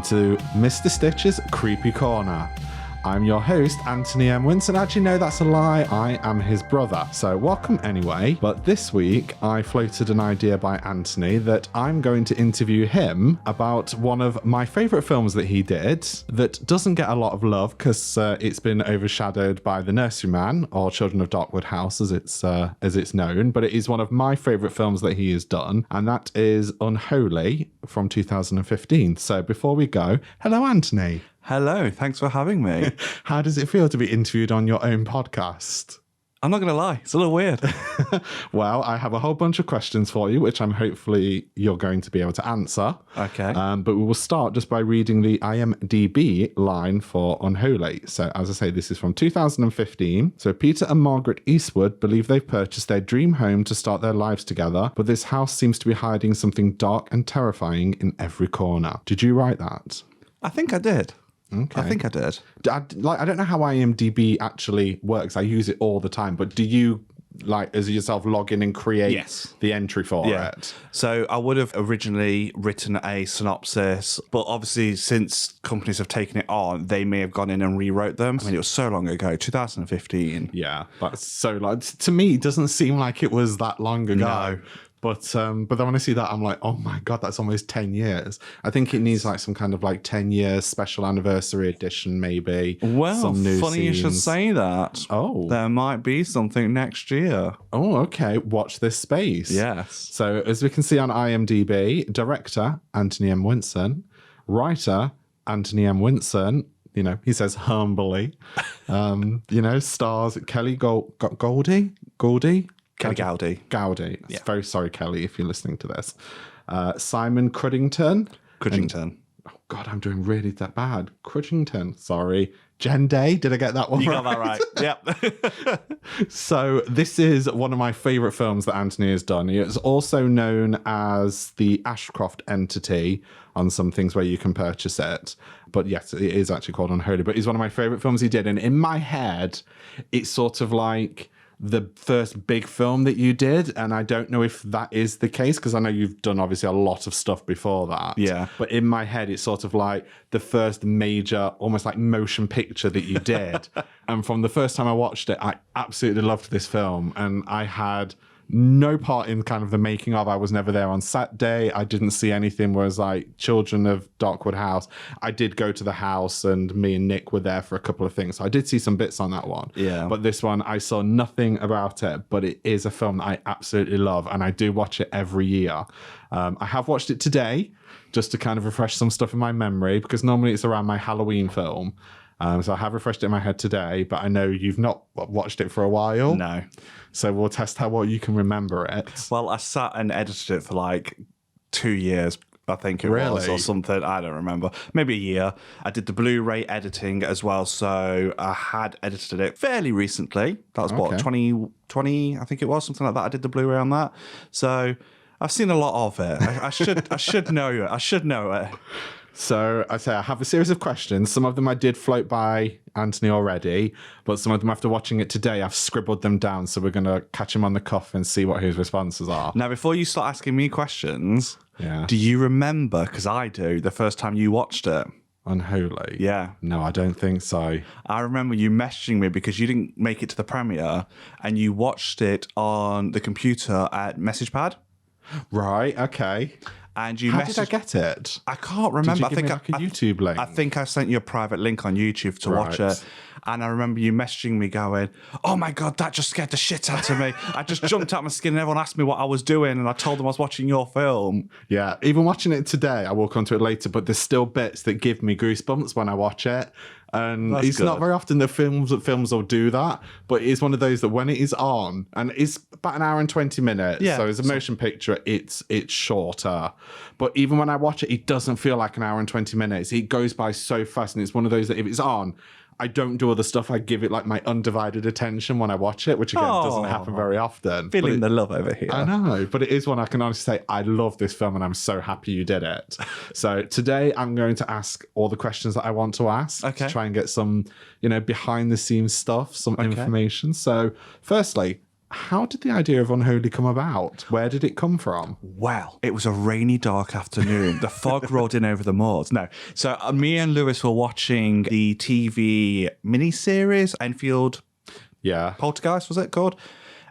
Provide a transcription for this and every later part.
welcome to Mr. Stitch's Creepy Corner. I'm your host, Anthony M. Winston. Actually, no, that's a lie. I am his brother. So welcome anyway. But this week, I floated an idea by Anthony that I'm going to interview him about one of my favourite films that he did that doesn't get a lot of love because it's been overshadowed by The Nurseryman, or Children of Darkwood House as it's known. But it is one of my favourite films that he has done, and that is Unholy from 2015. So before we go, hello, Anthony. Hello, thanks for having me. How does it feel to be interviewed on your own podcast? I'm not going to lie, it's a little weird. Well, I have a whole bunch of questions for you, which hopefully you're going to be able to answer. Okay. But we will start just by reading the IMDb line for Unholy. So as I say, this is from 2015. So Peter and Margaret Eastwood believe they've purchased their dream home to start their lives together, but this house seems to be hiding something dark and terrifying in every corner. Did you write that? I think I did. Okay. I think I did. I don't know how IMDb actually works. I use it all the time, but do you, as yourself, log in and create the entry for it? So I would have originally written a synopsis, but obviously since companies have taken it on, they may have gone in and rewrote them. I mean, it was so long ago, 2015. Yeah, that's so long. To me, it doesn't seem like it was that long ago. No. But then when I see that, I'm like, oh my God, that's almost 10 years. I think it needs some kind of 10 years special anniversary edition, maybe. Well, some new funny scenes. you should say that. Oh. There might be something next year. Oh, okay. Watch this space. Yes. So as we can see on IMDb, director, Anthony M. Winston, writer, Anthony M. Winston, he says humbly, stars Kelly Goldie? Kelly Gowdy. Yeah. Very sorry, Kelly, if you're listening to this. Simon Cruddington. Oh, God, I'm doing really that bad. Cruddington, sorry. Jen Day, did I get that one You right? got that right, yep. So this is one of my favourite films that Anthony has done. It's also known as the Ashcroft entity on some things where you can purchase it. But yes, it is actually called Unholy. But it's one of my favourite films he did. And in my head, it's sort of like the first big film that you did, and I don't know if that is the case because I know you've done obviously a lot of stuff before that. Yeah. But in my head, it's sort of like the first major, almost like motion picture that you did. And from the first time I watched it, I absolutely loved this film, and I had no part in kind of the making of. I was never there on set day. I didn't see anything. Whereas Children of Darkwood House, I did go to the house and me and Nick were there for a couple of things. So I did see some bits on that one. Yeah. But this one, I saw nothing about it, but it is a film that I absolutely love. And I do watch it every year. I have watched it today just to kind of refresh some stuff in my memory because normally it's around my Halloween film. So I have refreshed it in my head today, but I know you've not watched it for a while. No. So we'll test how well you can remember it. Well, I sat and edited it for 2 years, I think it was, or something. I don't remember. Maybe a year. I did the Blu-ray editing as well, so I had edited it fairly recently. That was what, 2020, I think it was, something like that. I did the Blu-ray on that. So I've seen a lot of it. I should know it. I should know it. So I have a series of questions. Some of them I did float by Anthony already, but some of them after watching it today, I've scribbled them down. So we're going to catch him on the cuff and see what his responses are. Now, before you start asking me questions, do you remember, because I do, the first time you watched it? Unholy? Yeah. No, I don't think so. I remember you messaging me because you didn't make it to the premiere and you watched it on the computer at MessagePad. Right, okay. And you How did I get it? I can't remember. Did you give me a YouTube link? I think I sent you a private link on YouTube to watch it. And I remember you messaging me going, oh my God, that just scared the shit out of me. I just jumped out my skin and everyone asked me what I was doing and I told them I was watching your film. Yeah, even watching it today, I will come to it later, but there's still bits that give me goosebumps when I watch it. And it's not very often the films will do that, but it's one of those that when it is on, and it's about an hour and 20 minutes, so as a motion picture, it's shorter. But even when I watch it, it doesn't feel like an hour and 20 minutes. It goes by so fast, and it's one of those that if it's on, I don't do other stuff. I give it my undivided attention when I watch it, which again doesn't happen very often. Feeling the love over here. I know, but it is one I can honestly say I love this film and I'm so happy you did it. So today I'm going to ask all the questions that I want to ask to try and get some, behind the scenes stuff, some information. So firstly, how did the idea of Unholy come about? Where did it come from? Well, it was a rainy, dark afternoon. The fog rolled in over the moors. No. So me and Lewis were watching the TV miniseries, Enfield Poltergeist, was it called?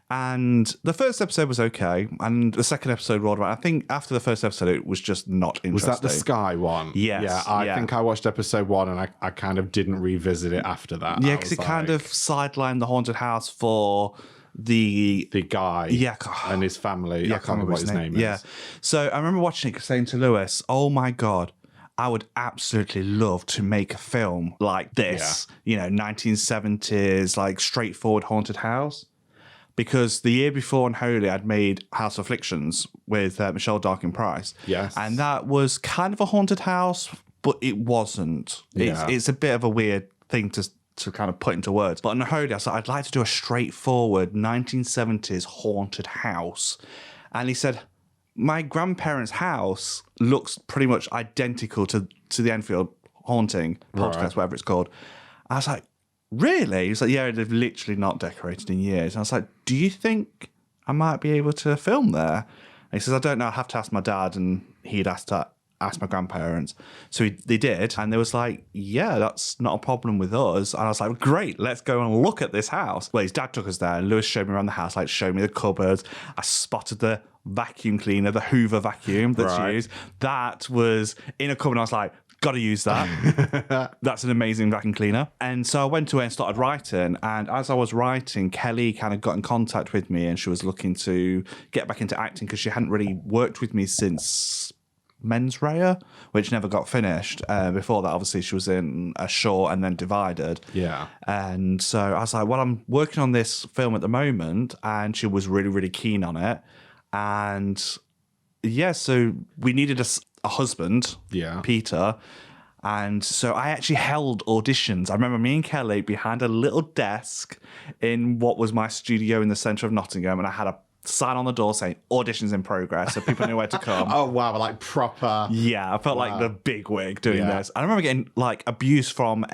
And the first episode was okay, and the second episode rolled around. I think after the first episode, it was just not interesting. Was that the Sky one? Yes. Yeah, I think I watched episode 1, and I kind of didn't revisit it after that. Yeah, because it kind of sidelined the haunted house for the guy and his family. I can't remember what his name is. Yeah. So I remember watching it saying to Lewis, oh my God, I would absolutely love to make a film like this, 1970s, like straightforward haunted house. Because the year before Unholy, I'd made House of Afflictions with Michelle Darkin-Price. Yes. And that was kind of a haunted house, but it wasn't. Yeah. It's a bit of a weird thing to kind of put into words. But Unholy, I was like, I'd like to do a straightforward 1970s haunted house. And he said, my grandparents' house looks pretty much identical to the Enfield haunting, poltergeist, whatever it's called. I was like, really? He's like, yeah, they've literally not decorated in years. And I was like, do you think I might be able to film there? And he says, I don't know, I have to ask my dad. And he'd ask my grandparents. So they did. And they was like, yeah, that's not a problem with us. And I was like, great, let's go and look at this house. Well, his dad took us there, and Lewis showed me around the house, like showed me the cupboards. I spotted the vacuum cleaner, the Hoover vacuum that's used. That was in a cupboard. And I was like, got to use that. That's an amazing vacuum cleaner. And so I went away and started writing. And as I was writing, Kelly kind of got in contact with me, and she was looking to get back into acting because she hadn't really worked with me since Mens Rea, which never got finished. Before that, obviously, she was in A Short and then Divided. Yeah. And so I was like, well, I'm working on this film at the moment. And she was really, really keen on it. And yeah, so we needed a husband, Peter. And so I actually held auditions. I remember me and Kelly behind a little desk in what was my studio in the centre of Nottingham, and I had a sign on the door saying auditions in progress, so people knew where to come. Oh wow, like proper. Yeah, I felt like the big wig doing this. I remember getting like abuse from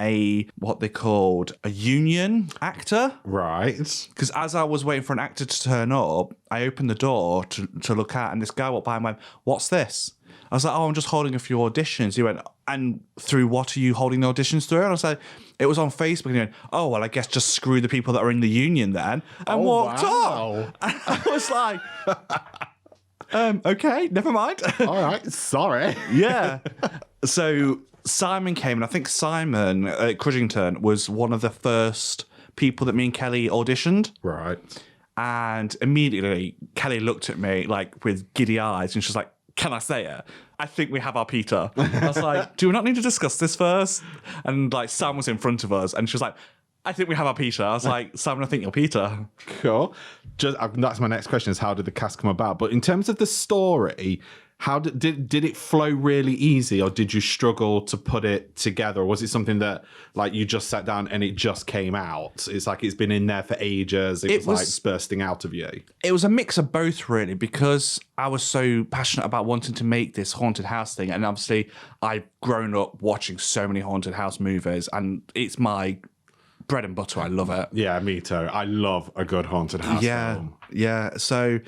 what they called a union actor. Right. Because as I was waiting for an actor to turn up, I opened the door to look at, and this guy walked by and went, "What's this?" I was like, oh, I'm just holding a few auditions. He went, and through what are you holding the auditions through? And I was like, it was on Facebook. And he went, oh, well, I guess just screw the people that are in the union then. And walked off. And I was like, okay, never mind. All right, sorry. Yeah. So Simon came, and I think Simon at Crudgington was one of the first people that me and Kelly auditioned. Right. And immediately Kelly looked at me like with giddy eyes, and she was like, can I say it? I think we have our Peter. I was like, do we not need to discuss this first? And like Sam was in front of us, and she was like, I think we have our Peter. I was like, Simon, I think you're Peter. Cool. That's my next question, is how did the cast come about? But in terms of the story, how did it flow really easy, or did you struggle to put it together? Or was it something that like you just sat down and it just came out? It's like it's been in there for ages. It was like bursting out of you. It was a mix of both, really, because I was so passionate about wanting to make this haunted house thing. And obviously I've grown up watching so many haunted house movies, and it's my bread and butter. I love it. Yeah, me too. I love a good haunted house film. Yeah. So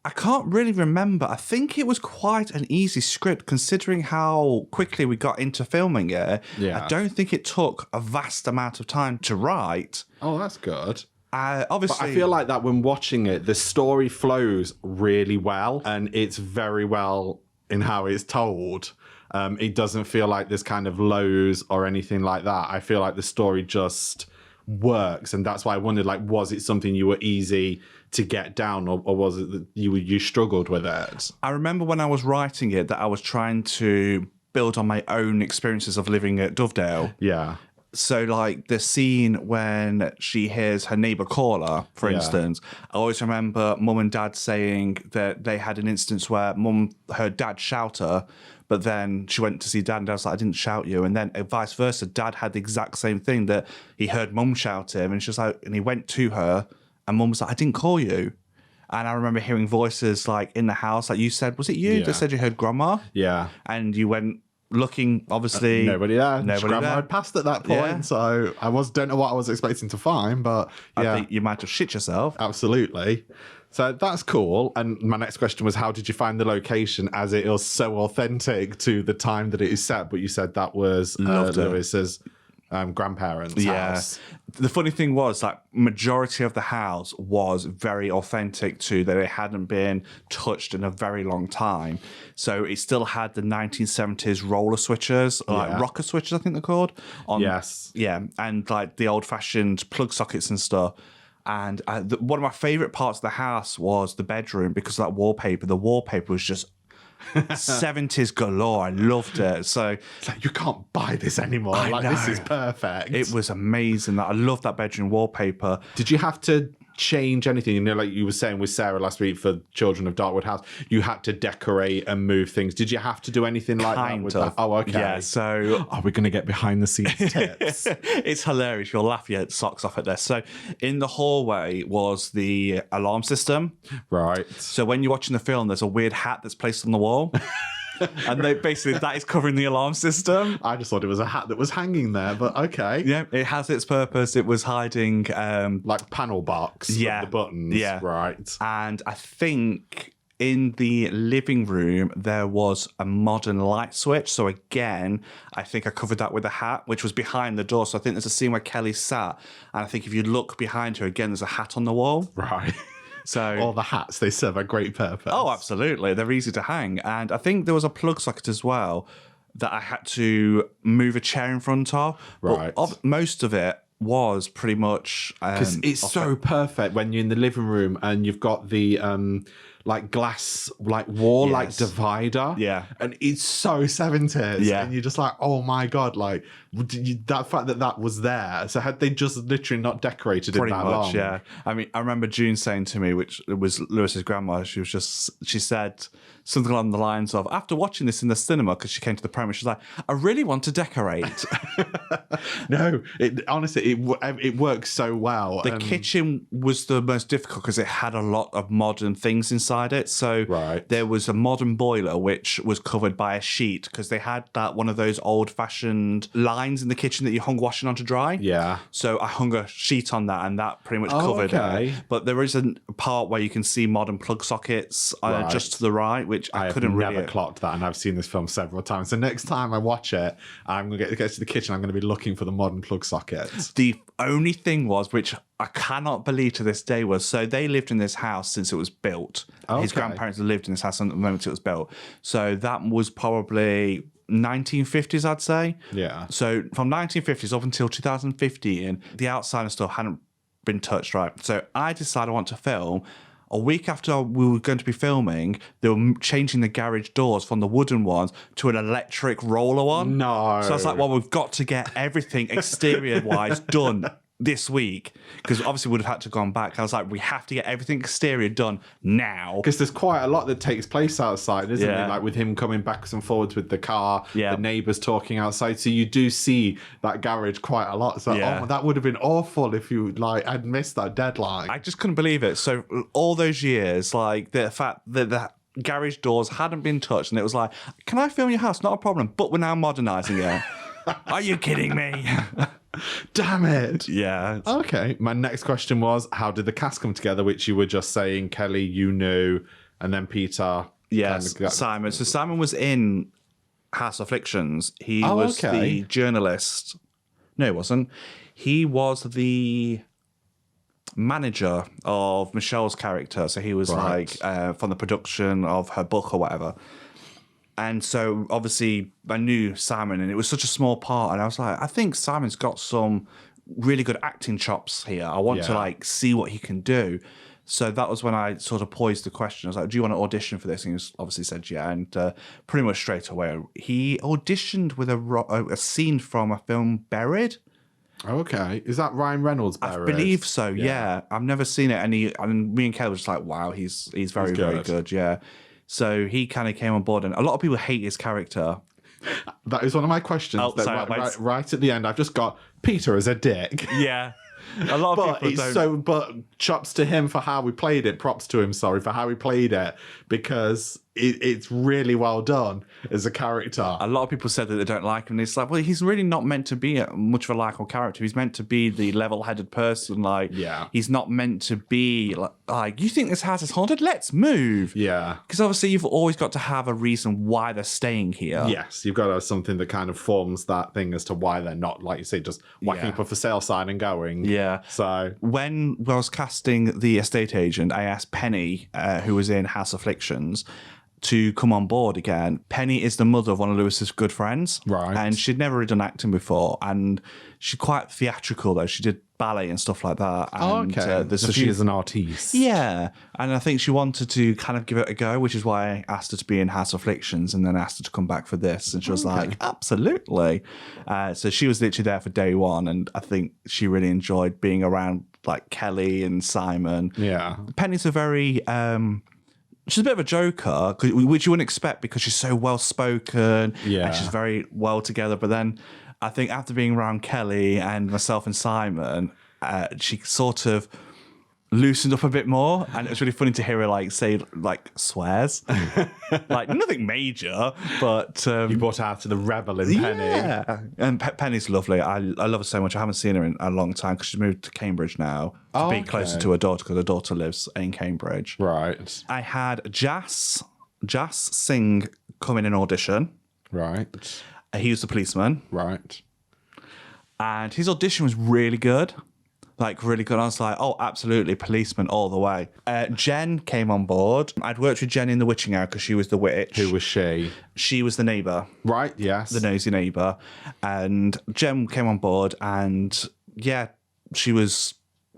I can't really remember. I think it was quite an easy script considering how quickly we got into filming it. Yeah. I don't think it took a vast amount of time to write. Oh, that's good. Obviously, but I feel like that when watching it, the story flows really well, and it's very well in how it's told. It doesn't feel like there's kind of lows or anything like that. I feel like the story just works, and that's why I wondered, like, was it something you were easy to get down, or was it that you struggled with it? I remember when I was writing it that I was trying to build on my own experiences of living at Dovedale. Yeah. So, like, the scene when she hears her neighbour call her, for instance, I always remember Mum and Dad saying that they had an instance where Mum heard Dad shout her, but then she went to see Dad, and Dad was like, I didn't shout you. And then vice versa, Dad had the exact same thing, that he heard Mum shout him, and she was like, and he went to her, and Mum was like, I didn't call you. And I remember hearing voices like in the house, like you said, was it you that said you heard Grandma? Yeah. And you went looking, obviously. Nobody there. Nobody Grandma there. had passed at that point, Yeah. so don't know what I was expecting to find, but yeah. I think you might have shit yourself. Absolutely. So that's cool. And my next question was, how did you find the location, as it was so authentic to the time that it is set? But you said that was Lewis's grandparents' house. The funny thing was that majority of the house was very authentic to that. It hadn't been touched in a very long time. So it still had the 1970s roller switches, like rocker switches, I think they're called. Yes. Yeah. And like the old fashioned plug sockets and stuff. And one of my favorite parts of the house was the bedroom because of that wallpaper. The wallpaper was just 70s galore. I loved it. So it's like, you can't buy this anymore. This is perfect. It was amazing. I loved that bedroom wallpaper. Did you have to change anything? You know, like you were saying with Sarah last week for Children of Darkwood House, you had to decorate and move things. Did you have to do anything like that with that? Oh, okay. Yeah, so are we going to get behind the scenes tips? It's hilarious. You'll laugh your socks off at this. So in the hallway was the alarm system. Right. So when you're watching the film, there's a weird hat that's placed on the wall. And basically that is covering the alarm system. I just thought it was a hat that was hanging there, but okay. Yeah, it has its purpose. It was hiding like panel box of the buttons. Yeah. Right. And I think in the living room there was a modern light switch. So again, I think I covered that with a hat, which was behind the door. So I think there's a scene where Kelly sat, and I think if you look behind her again, there's a hat on the wall. Right. So all the hats, they serve a great purpose. Oh, absolutely. They're easy to hang. And I think there was a plug socket as well that I had to move a chair in front of. Right. But most of it was pretty much... Because it's so perfect when you're in the living room and you've got the... like glass, like wall, like divider. Yeah. And it's so 70s. Yeah. And you're just like, oh my God, like that fact that was there. So had they just literally not decorated it that long? Yeah. I mean, I remember June saying to me, which was Lewis's grandma, she said something along the lines of, after watching this in the cinema, because she came to the premiere, she's like, I really want to decorate. No, honestly, it works so well. The kitchen was the most difficult because it had a lot of modern things inside it. So there was a modern boiler which was covered by a sheet because they had one of those old-fashioned lines in the kitchen that you hung washing on to dry. Yeah. So I hung a sheet on that, and that pretty much covered it. But there is a part where you can see modern plug sockets just to the right, which I couldn't really... never clocked that, and I've seen this film several times. So next time I watch it, I'm going to get to the kitchen, I'm going to be looking for the modern plug sockets. The only thing was, which I cannot believe to this day, was so they lived in this house since it was built. Okay. His grandparents lived in this house at the moment it was built. So that was probably 1950s, I'd say. Yeah. So from 1950s up until 2015, the outside and stuff hadn't been touched, right? So I decided I want to film. A week after we were going to be filming, they were changing the garage doors from the wooden ones to an electric roller one. No. So I was like, well, we've got to get everything exterior-wise done this week, because obviously would have had to gone back. I was like, we have to get everything exterior done now. Because there's quite a lot that takes place outside, isn't there? Like with him coming backwards and forwards with the car, the neighbours talking outside. So you do see that garage quite a lot. So oh, that would have been awful if you I'd missed that deadline. I just couldn't believe it. So all those years, like the fact that the garage doors hadn't been touched, and it was like, can I film your house? Not a problem, but we're now modernising it. Are you kidding me? Damn it. Yeah. Okay. My next question was, how did the cast come together? Which you were just saying, Kelly, you knew, and then Peter. Yes, Simon. So Simon was in House Afflictions. He was the journalist. No, he wasn't. He was the manager of Michelle's character. So he was from the production of her book or whatever. And so, obviously, I knew Simon, and it was such a small part. And I was like, I think Simon's got some really good acting chops here. I want to, see what he can do. So that was when I sort of posed the question. I was like, do you want to audition for this? And he obviously said, yeah. And pretty much straight away, he auditioned with a scene from a film, Buried. Okay. Is that Ryan Reynolds' Buried? I believe so, yeah. I've never seen it. And me and Kelly were just like, wow, he's very, very good, yeah. So he kind of came on board, and a lot of people hate his character. That is one of my questions. Right at the end, I've just got Peter as a dick. Yeah. A lot of people don't. But chops to him for how we played it. Props to him, sorry, for how he played it. Because it's really well done as a character. A lot of people said that they don't like him. And it's like, well, he's really not meant to be much of a likable character. He's meant to be the level-headed person. Like, he's not meant to be like, you think this house is haunted? Let's move. Yeah. Because obviously you've always got to have a reason why they're staying here. Yes, you've got to have something that kind of forms that thing as to why they're not, like you say, just whacking up a for sale sign and going. Yeah. So when I was casting the estate agent, I asked Penny, who was in House Afflictions, to come on board again. Penny is the mother of one of Lewis's good friends. Right. And she'd never really done acting before. And she's quite theatrical, though. She did ballet and stuff like that. And, so she is an artiste. Yeah. And I think she wanted to kind of give it a go, which is why I asked her to be in House Afflictions and then asked her to come back for this. And she was like, absolutely. So she was literally there for day one. And I think she really enjoyed being around like Kelly and Simon. Yeah. Penny's a very... she's a bit of a joker, which you wouldn't expect because she's so well-spoken and she's very well together. But then I think after being around Kelly and myself and Simon, she sort of loosened up a bit more. And it was really funny to hear her like say like swears. Like nothing major, but... you brought out to the rebel in Penny. Yeah. And Penny's lovely. I love her so much. I haven't seen her in a long time because she's moved to Cambridge now to be closer to her daughter because her daughter lives in Cambridge. Right. I had Jas Singh come in an audition. Right. He was the policeman. Right. And his audition was really good. Like, really good. I was like, oh, absolutely, policeman all the way. Jen came on board. I'd worked with Jen in The Witching Hour because she was the witch. Who was she? She was the neighbour. Right, yes. The nosy neighbour. And Jen came on board and, yeah, she was...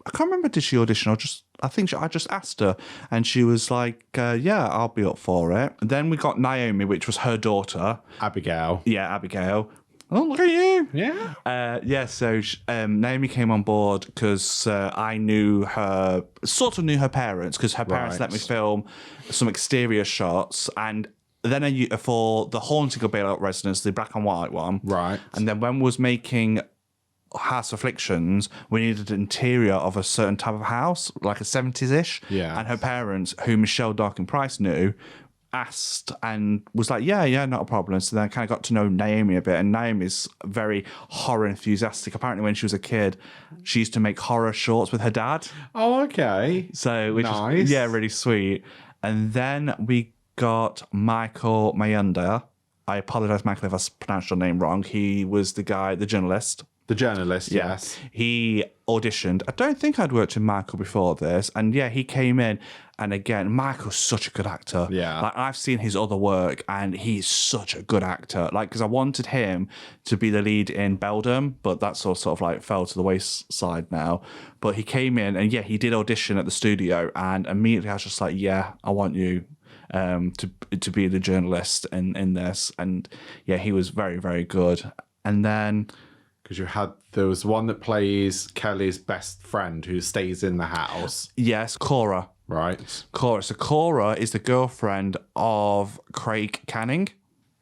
I can't remember, did she audition or just... I just asked her and she was like, yeah, I'll be up for it. And then we got Naomi, which was her daughter. Abigail. Yeah, Abigail. Oh, look at you. Yeah. So Naomi came on board because I sort of knew her parents because her parents let me film some exterior shots. And then for the Haunting of Bailout Residence, the black and white one. Right. And then when we was making House Afflictions, we needed an interior of a certain type of house, like a 70s-ish. Yeah. And her parents, who Michelle Darkin Price knew, asked and was like, yeah, not a problem. So then I kind of got to know Naomi a bit, and Naomi's very horror enthusiastic. Apparently when she was a kid, she used to make horror shorts with her dad. Oh, okay. So, which nice. is, really sweet. And then we got Michael Mayunda. I apologize, Michael, if I pronounced your name wrong. He was the journalist. The journalist, yes. He auditioned. I don't think I'd worked with Michael before this. And yeah, he came in. And again, Michael's such a good actor. Yeah. Like, I've seen his other work and he's such a good actor. Like, because I wanted him to be the lead in Beldam, but that sort of like fell to the wayside now. But he came in and yeah, he did audition at the studio. And immediately I was just like, yeah, I want you to be the journalist in this. And yeah, he was very, very good. And then... Because there was one that plays Kelly's best friend who stays in the house. Yes, Cora. Right. Cora. So Cora is the girlfriend of Craig Canning.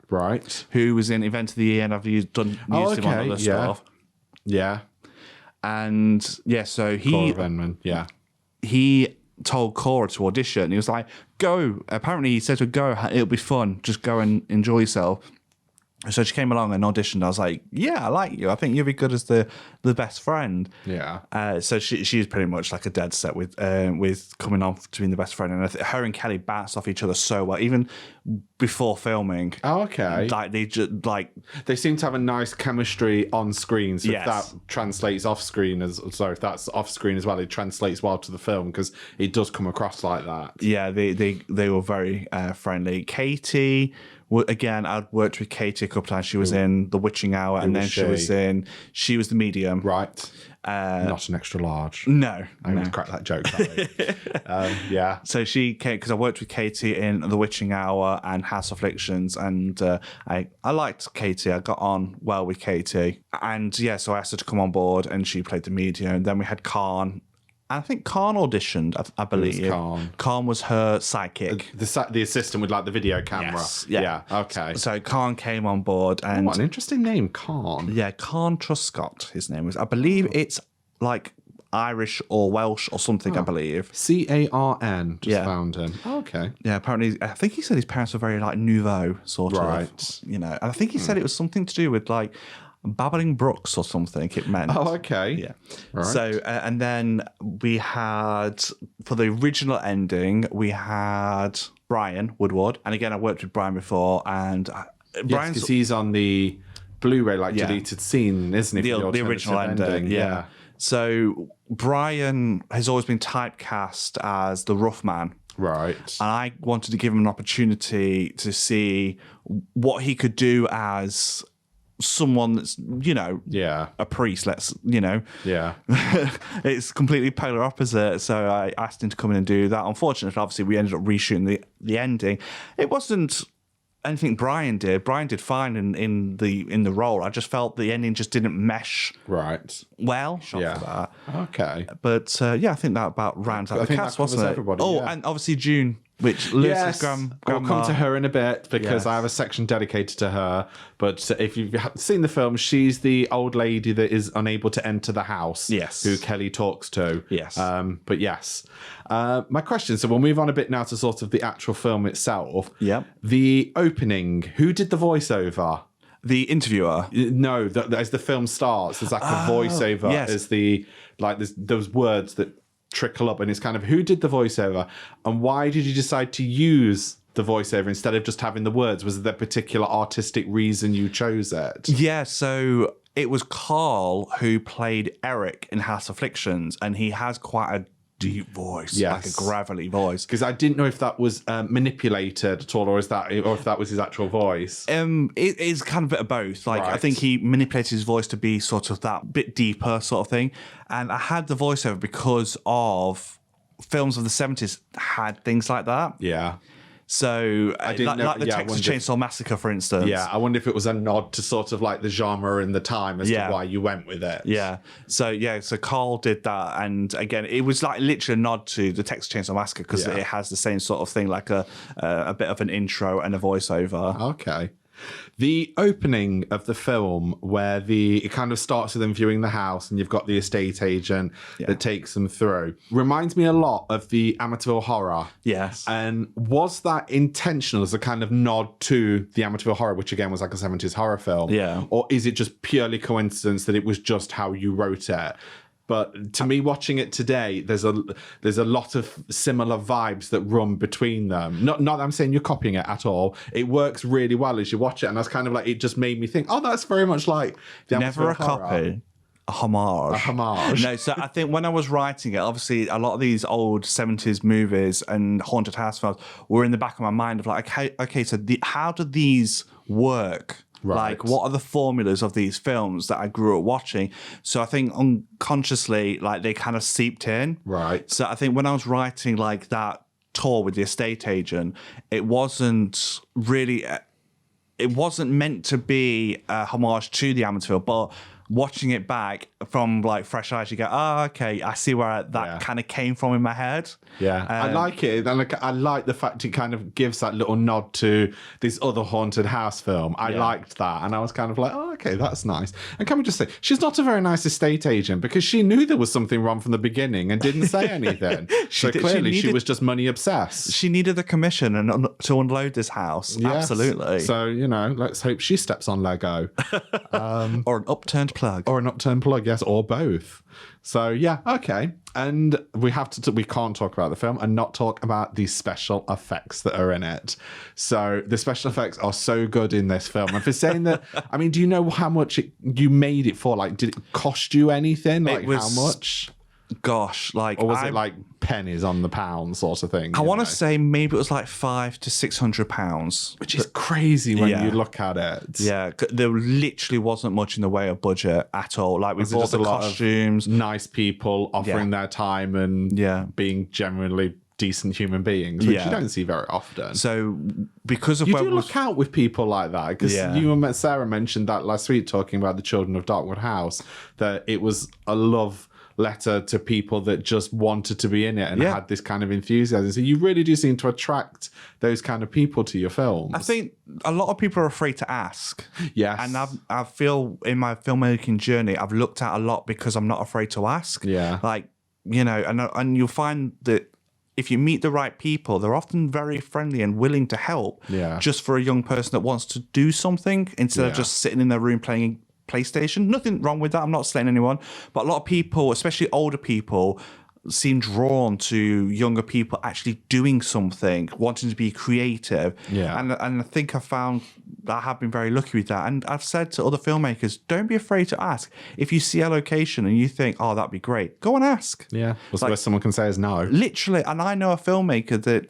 Right. Who was in Event of the Year and I've used him on other stuff. Yeah. And yeah, so Cora Venman, yeah. He told Cora to audition. He was like, go. Apparently he said to go, it'll be fun. Just go and enjoy yourself. So she came along and auditioned. I was like, yeah, I like you. I think you'll be good as the best friend. Yeah. So she's pretty much like a dead set with coming on to being the best friend. And her and Kelly bounced off each other so well, even before filming. Oh, okay. Like they seem to have a nice chemistry on screen. So yes. If that translates off screen if that's off screen as well, it translates well to the film because it does come across like that. Yeah, they were very friendly. Katie. Again, I'd worked with Katie a couple times. She was in The Witching Hour, and then she was the medium. Right. Not an extra large. No. I would crack that joke. Yeah. So she came, because I worked with Katie in The Witching Hour and House Afflictions, and I liked Katie. I got on well with Katie. And yeah, so I asked her to come on board, and she played the medium. And then we had Khan. I think Khan auditioned, I believe. It was Khan. Khan was her sidekick. The assistant with like the video camera. Yes. Yeah. Okay. So Khan came on board and... what an interesting name, Khan. Yeah, Khan Truscott, his name was. I believe it's like Irish or Welsh or something, I believe. Carn. Just found him. Okay. Yeah, apparently, I think he said his parents were very like nouveau sort of, you know. And I think he said it was something to do with like babbling brooks or something. It meant. Oh, okay. Yeah. Right. So and then we had for the original ending we had Brian Woodward, and again I worked with Brian before, and Brian's because he's on the Blu-ray deleted scene, isn't he? The original ending. Yeah. So Brian has always been typecast as the rough man. Right. And I wanted to give him an opportunity to see what he could do as someone that's, you know, a priest, Yeah. It's completely polar opposite. So I asked him to come in and do that. Unfortunately, obviously, we ended up reshooting the ending. It wasn't anything Brian did. Brian did fine in the role. I just felt the ending just didn't mesh well. For that. Okay. But I think that about rounds out the cast, wasn't it? Everybody, and obviously June, which Lewis's grandma. We'll come to her in a bit because I have a section dedicated to her. But if you've seen the film, she's the old lady that is unable to enter the house. Yes. Who Kelly talks to. Yes. But yes. My question, so we'll move on a bit now to sort of the actual film itself. Yep. The opening, who did the voiceover? The interviewer. No, as the film starts, there's like a voiceover as there's those words that trickle up, and it's kind of who did the voiceover and why did you decide to use the voiceover instead of just having the words? Was there a particular artistic reason you chose it? Yeah, so it was Carl who played Eric in House Afflictions, and he has quite a deep voice, like a gravelly voice. Because I didn't know if that was manipulated at all, or if that was his actual voice. It is kind of a bit of both. Like I think he manipulated his voice to be sort of that bit deeper sort of thing. And I had the voiceover because of films of the 70s had things like that. Yeah. So, like the Texas Chainsaw Massacre, for instance. Yeah, I wonder if it was a nod to sort of like the genre and the time as to why you went with it. Yeah. So Carl did that. And again, it was like literally a nod to the Texas Chainsaw Massacre because it has the same sort of thing, like a bit of an intro and a voiceover. Okay. The opening of the film where it kind of starts with them viewing the house and you've got the estate agent that takes them through reminds me a lot of the Amityville Horror. Yes. And was that intentional as a kind of nod to the Amityville Horror, which again was like a 70s horror film? Yeah. Or is it just purely coincidence that it was just how you wrote it? But to me, watching it today, there's a lot of similar vibes that run between them. Not that I'm saying you're copying it at all. It works really well as you watch it, and that's kind of like it just made me think, oh, that's very much like the Never a Horror. Copy. A homage. A homage. No, so I think when I was writing it, obviously a lot of these old 70s movies and haunted house films were in the back of my mind of like, okay, so how do these work? Right. Like, what are the formulas of these films that I grew up watching? So I think unconsciously, like, they kind of seeped in. Right. So I think when I was writing, like, that tour with the estate agent, it wasn't really... It wasn't meant to be a homage to the Amityville, but watching it back from like fresh eyes, you go, oh, okay, I see where that kind of came from in my head. Yeah, I like it. And I like the fact it kind of gives that little nod to this other haunted house film. I liked that. And I was kind of like, oh, okay, that's nice. And can we just say, she's not a very nice estate agent because she knew there was something wrong from the beginning and didn't say anything. Clearly she was just money obsessed. She needed the commission to unload this house. Yes. Absolutely. So, let's hope she steps on Lego. Or an upturned plug. Or an upturned plug, yes, or both. So, yeah, okay. And we can't talk about the film and not talk about the special effects that are in it. So the special effects are so good in this film. And for saying that, I mean, do you know how much you made it for? Like, did it cost you anything? Like, how much? Gosh, like... Or was it like pennies on the pound sort of thing? I want to say maybe it was like £500 to £600. Which is crazy when you look at it. Yeah, there literally wasn't much in the way of budget at all. Like, we bought the costumes. Nice people offering their time and being genuinely decent human beings, which you don't see very often. So because of you do look out with people like that, because you and Sarah mentioned that last week talking about the Children of Darkwood House, that it was a love letter to people that just wanted to be in it and had this kind of enthusiasm. So you really do seem to attract those kind of people to your films. I think a lot of people are afraid to ask. Yes. And I feel in my filmmaking journey, I've looked at a lot because I'm not afraid to ask. Yeah. Like, you know, and you'll find that if you meet the right people, they're often very friendly and willing to help. Yeah. Just for a young person that wants to do something instead of just sitting in their room playing PlayStation. Nothing wrong with that. I'm not slaying anyone. But a lot of people, especially older people, seem drawn to younger people actually doing something, wanting to be creative. Yeah. And I think I found that I have been very lucky with that. And I've said to other filmmakers, don't be afraid to ask. If you see a location and you think, oh, that'd be great, go and ask. Yeah. What's the worst someone can say is no. Literally. And I know a filmmaker that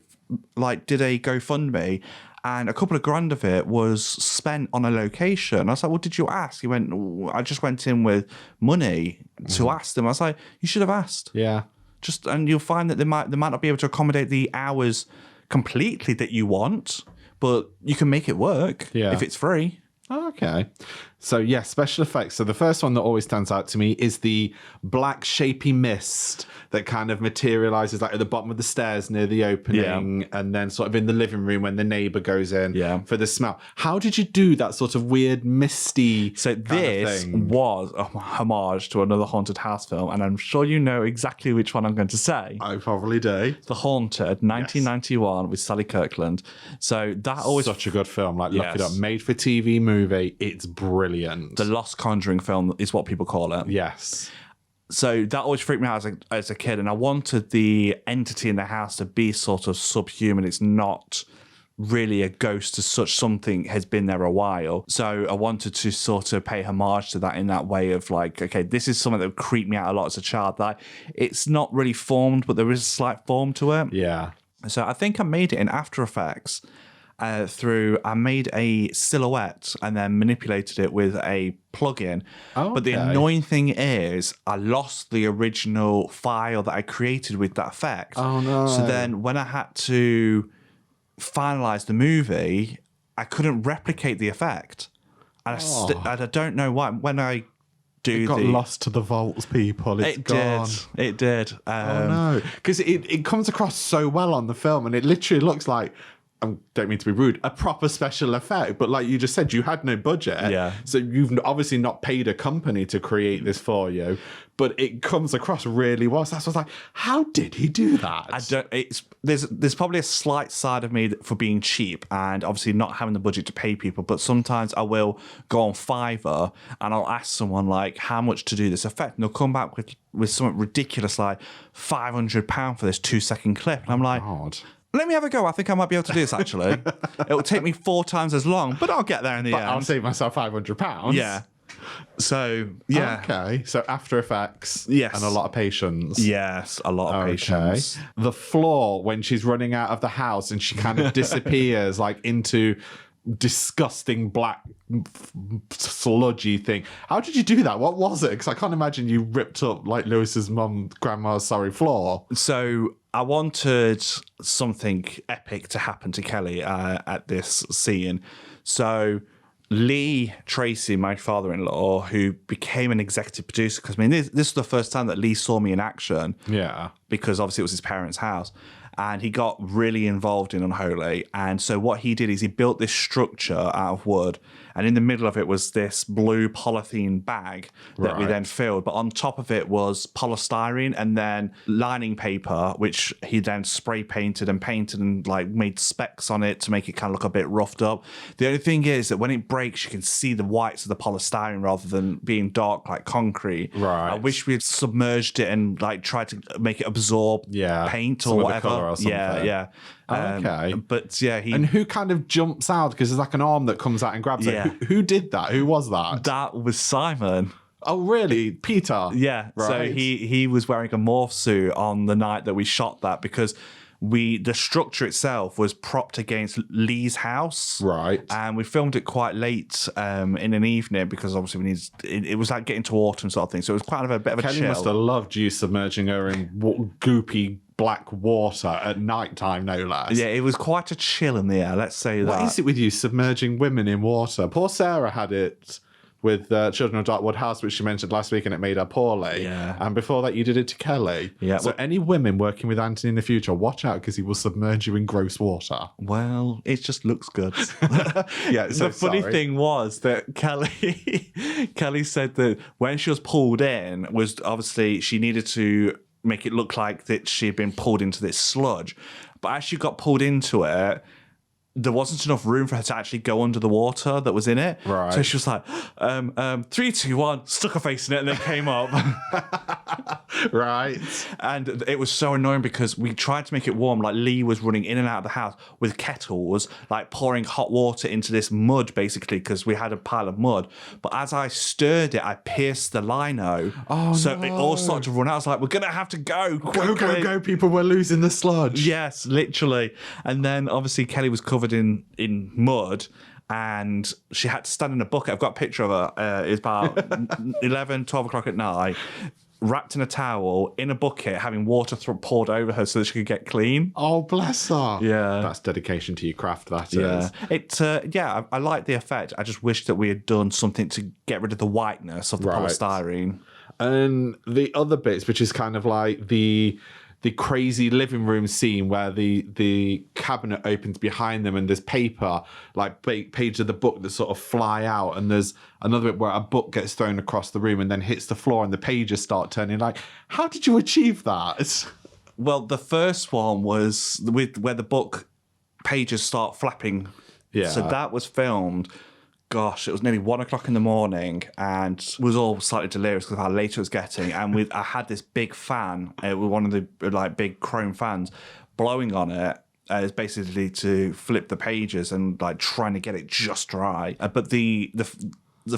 like did a GoFundMe, and a couple of grand of it was spent on a location. I was like, well, did you ask? He went, I just went in with money to ask them. I was like, you should have asked. Yeah. And you'll find that they might not be able to accommodate the hours completely that you want, but you can make it work if it's free. Okay. So, yeah, special effects. So the first one that always stands out to me is the black shapy mist that kind of materializes like at the bottom of the stairs near the opening and then sort of in the living room when the neighbor goes in for the smell. How did you do that sort of weird misty So this was a homage to another haunted house film, and I'm sure you know exactly which one I'm going to say. I probably do. The Haunted, 1991 with Sally Kirkland. So that always... Such a good film. Like, look it up. Made for TV movie. It's brilliant. The Lost Conjuring film is what people call it. Yes. So that always freaked me out as a kid, and I wanted the entity in the house to be sort of subhuman. It's not really a ghost as such. Something has been there a while. So I wanted to sort of pay homage to that in that way of like, okay, this is something that creeped me out a lot as a child. Like, it's not really formed, but there is a slight form to it. Yeah. So I think I made it in After Effects. I made a silhouette and then manipulated it with a plugin. Oh, but the annoying thing is I lost the original file that I created with that effect. Oh, no. So then when I had to finalize the movie, I couldn't replicate the effect. And I don't know why. When I do it got lost to the vaults, people. It gone. It did. Oh, no. Because it comes across so well on the film, and it literally looks like, I don't mean to be rude, a proper special effect. But like you just said, you had no budget. Yeah. So you've obviously not paid a company to create this for you. But it comes across really well. So that's what I was like, how did he do that? There's probably a slight side of me for being cheap and obviously not having the budget to pay people. But sometimes I will go on Fiverr and I'll ask someone like how much to do this effect, and they'll come back with something ridiculous like £500 for this 2-second clip. And I'm like, God. Let me have a go. I think I might be able to do this, actually. It will take me 4 times as long, but I'll get there in the end. I'll save myself £500. Yeah. So, yeah. Okay. So After Effects. Yes. And a lot of patience. Yes, a lot of patience. The floor when she's running out of the house and she kind of disappears like into disgusting black sludgy thing. How did you do that? What was it? Because I can't imagine you ripped up like Lewis's grandma's floor. So I wanted something epic to happen to Kelly at this scene. So Lee Tracy, my father-in-law, who became an executive producer, because I mean, this is the first time that Lee saw me in action. Yeah. Because obviously it was his parents' house. And he got really involved in Unholy. And so what he did is he built this structure out of wood. And in the middle of it was this blue polythene bag that we then filled. But on top of it was polystyrene and then lining paper, which he then spray painted and like made specks on it to make it kind of look a bit roughed up. The only thing is that when it breaks, you can see the whites of the polystyrene rather than being dark like concrete. Right. I wish we had submerged it and like tried to make it absorb paint or whatever. Or something. Yeah. Okay. But yeah, And who kind of jumps out? Because there's like an arm that comes out and grabs it. Who did that? Who was that? That was Simon. Oh, really? Peter? Yeah. Right. So he was wearing a morph suit on the night that we shot that because the structure itself was propped against Lee's house. Right. And we filmed it quite late in an evening because obviously it was like getting to autumn sort of thing. So it was quite a bit of a Kelly chill. must have loved you submerging her in goopy black water at night time, no less. Yeah, it was quite a chill in the air, let's say that. What is it with you submerging women in water? Poor Sarah had it with Children of Darkwood House, which you mentioned last week, and it made her poorly. Yeah. And before that, you did it to Kelly. Yeah. So any women working with Anthony in the future, watch out because he will submerge you in gross water. Well, it just looks good. Yeah. So the funny thing was that Kelly said that when she was pulled in, was obviously she needed to make it look like that she had been pulled into this sludge. But as she got pulled into it, there wasn't enough room for her to actually go under the water that was in it. Right. So she was like, 3, 2, 1, stuck her face in it and then came up. Right. And it was so annoying because we tried to make it warm. Like Lee was running in and out of the house with kettles, like pouring hot water into this mud, basically, because we had a pile of mud. But as I stirred it, I pierced the lino. Oh, so no. it all started to run out. I was like, we're going to have to go. Go, go, go, people. We're losing the sludge. Yes, literally. And then obviously Kelly was covered in mud and she had to stand in a bucket. I've got a picture of her. It's about 11, 12 o'clock at night, wrapped in a towel, in a bucket, having water poured over her so that she could get clean. Oh, bless her. Yeah. That's dedication to your craft, that is. I like the effect. I just wish that we had done something to get rid of the whiteness of the polystyrene. And the other bits, which is kind of like the crazy living room scene where the cabinet opens behind them and there's paper, like pages of the book that sort of fly out, and there's another bit where a book gets thrown across the room and then hits the floor and the pages start turning. Like, how did you achieve that? Well, the first one was where the book pages start flapping. Yeah. So that was filmed. Gosh, it was nearly 1 o'clock in the morning and was all slightly delirious because of how late it was getting. And I had this big fan, with one of the like big chrome fans, blowing on it. It's basically to flip the pages and like trying to get it just right. But the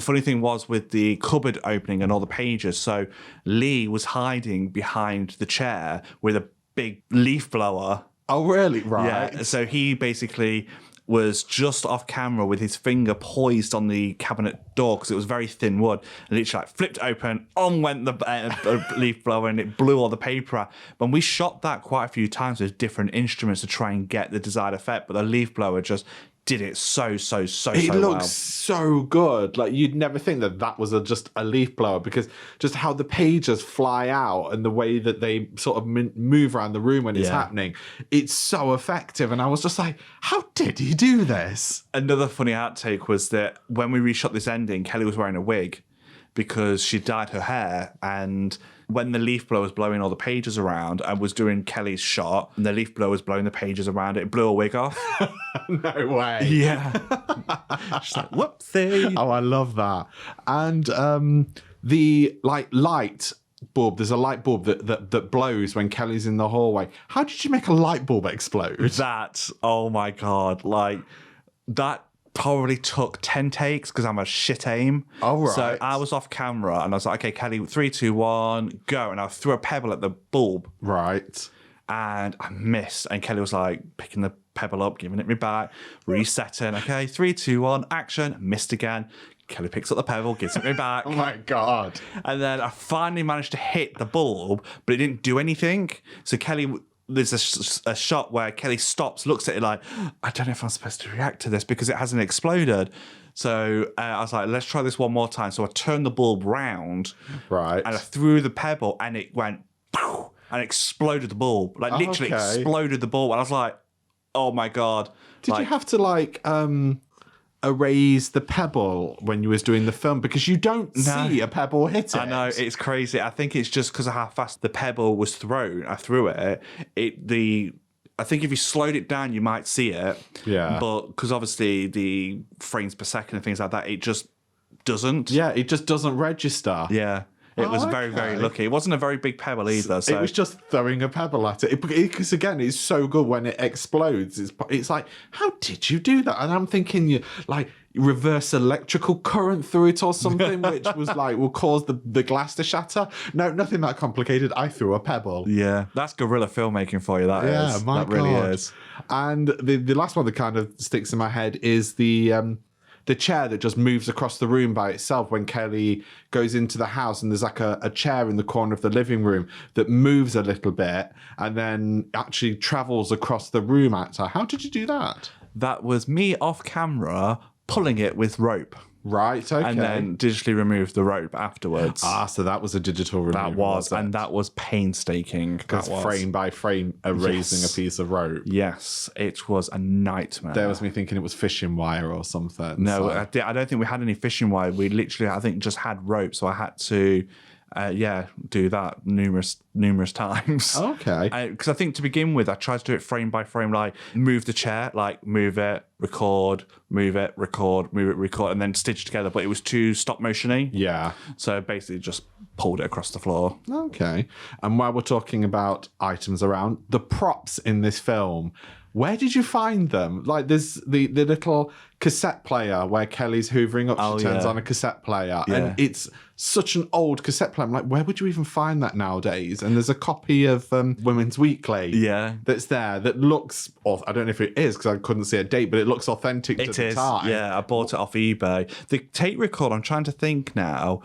funny thing was with the cupboard opening and all the pages. So Lee was hiding behind the chair with a big leaf blower. Oh, really? Right. Yeah. So he basically was just off camera with his finger poised on the cabinet door because it was very thin wood, and literally like flipped open, on went the leaf blower, and it blew all the paper out. But we shot that quite a few times with different instruments to try and get the desired effect, but the leaf blower just did it so It looks so good. Like, you'd never think that was just a leaf blower, because just how the pages fly out and the way that they sort of move around the room when it's happening, it's so effective. And I was just like, how did he do this? Another funny outtake was that when we reshot this ending, Kelly was wearing a wig because she dyed her hair, and when the leaf blower was blowing all the pages around, I was doing Kelly's shot, and the leaf blower was blowing the pages around it. It blew a wig off. No way. Yeah. She's like, whoopsie. Oh, I love that. And the light bulb, there's a light bulb that blows when Kelly's in the hallway. How did you make a light bulb explode? That, oh my God, like that probably took 10 takes because I'm a shit aim. Oh, right. So I was off camera and I was like, okay, Kelly, 3, 2, 1, go. And I threw a pebble at the bulb. Right. And I missed. And Kelly was like picking the pebble up, giving it me back, resetting. Okay, 3, 2, 1, action. Missed again. Kelly picks up the pebble, gives it me back. Oh my God. And then I finally managed to hit the bulb, but it didn't do anything. So Kelly... There's a shot where Kelly stops, looks at it like, I don't know if I'm supposed to react to this because it hasn't exploded. So I was like, let's try this one more time. So I turned the bulb round. Right. And I threw the pebble and it went, poof, and exploded the bulb. Like literally exploded the bulb. And I was like, oh my God. Did you have to erase the pebble when you was doing the film, because you don't see a pebble hit it? I know, it's crazy. I think it's just because of how fast the pebble was thrown. I threw it. I think if you slowed it down, you might see it. Yeah. But because obviously the frames per second and things like that, it just doesn't. Yeah, it just doesn't register. Yeah. It was very, very lucky. It wasn't a very big pebble either. So. It was just throwing a pebble at it. Because again, it's so good when it explodes. It's like, how did you do that? And I'm thinking, you like reverse electrical current through it or something, which was like will cause the glass to shatter. No, nothing that complicated. I threw a pebble. Yeah, that's guerrilla filmmaking for you. That is. Yeah, my God. That really is. And the last one that kind of sticks in my head is the chair that just moves across the room by itself when Kelly goes into the house, and there's like a chair in the corner of the living room that moves a little bit and then actually travels across the room at her. How did you do that? That was me off camera pulling it with rope. Right, okay. And then digitally removed the rope afterwards. So that was a digital removal. That was, and that was painstaking. Because frame by frame erasing a piece of rope. Yes, it was a nightmare. There was me thinking it was fishing wire or something. No, I don't think we had any fishing wire. We literally, I think, just had rope. So I had to, do that numerous times. Okay. Because I think to begin with, I tried to do it frame by frame, like move the chair, like move it, record, move it, record, move it, record, and then stitch together. But it was too stop motion-y. Yeah. So basically just pulled it across the floor. Okay. And while we're talking about items around, the props in this film, where did you find them? Like there's the little cassette player where Kelly's hoovering up, she turns on a cassette player. Yeah. And it's such an old cassette player. I'm like, where would you even find that nowadays? And there's a copy of Women's Weekly that's there that looks, I don't know if it is because I couldn't see a date, but it looks authentic to the time. Yeah, I bought it off eBay. The tape record, I'm trying to think now,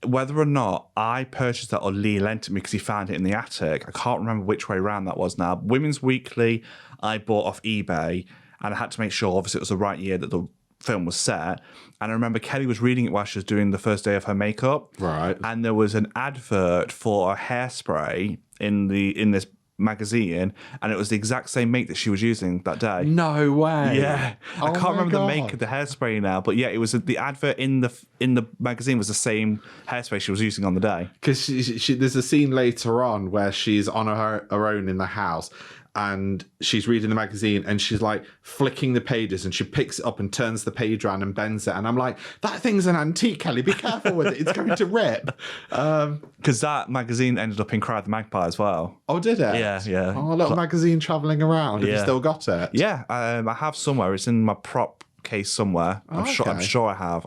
whether or not I purchased that or Lee lent it me because he found it in the attic. I can't remember which way around that was now. Women's Weekly, I bought off eBay, and I had to make sure, obviously, it was the right year that the film was set. And I remember Kelly was reading it while she was doing the first day of her makeup. Right. And there was an advert for a hairspray in this magazine, and it was the exact same make that she was using that day. No way. Yeah. I can't remember the make of the hairspray now, but yeah, it was the advert in the magazine was the same hairspray she was using on the day. Because there's a scene later on where she's on her own in the house and she's reading the magazine and she's like flicking the pages and she picks it up and turns the page around and bends it. And I'm like, that thing's an antique, Kelly. Be careful with it. It's going to rip. Because that magazine ended up in Cry of the Magpie as well. Oh, did it? Yeah. Oh, a little magazine travelling around. Have you still got it? Yeah, I have somewhere. It's in my prop case somewhere. I'm sure I have.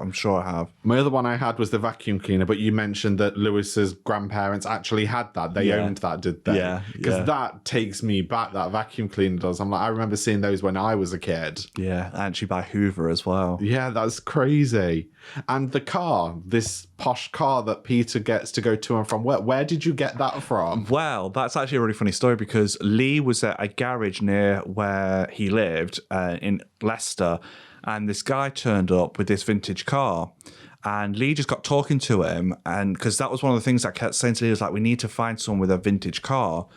My other one I had was the vacuum cleaner, but you mentioned that Lewis's grandparents actually had that. They owned that, did they? Yeah. Because that takes me back, that vacuum cleaner does. I'm like, I remember seeing those when I was a kid. Yeah, actually by Hoover as well. Yeah, that's crazy. And the car, this posh car that Peter gets to go to and from, where did you get that from? Well, that's actually a really funny story because Lee was at a garage near where he lived in Leicester, and this guy turned up with this vintage car. And Lee just got talking to him, and because that was one of the things I kept saying to Lee, was like, we need to find someone with a vintage car.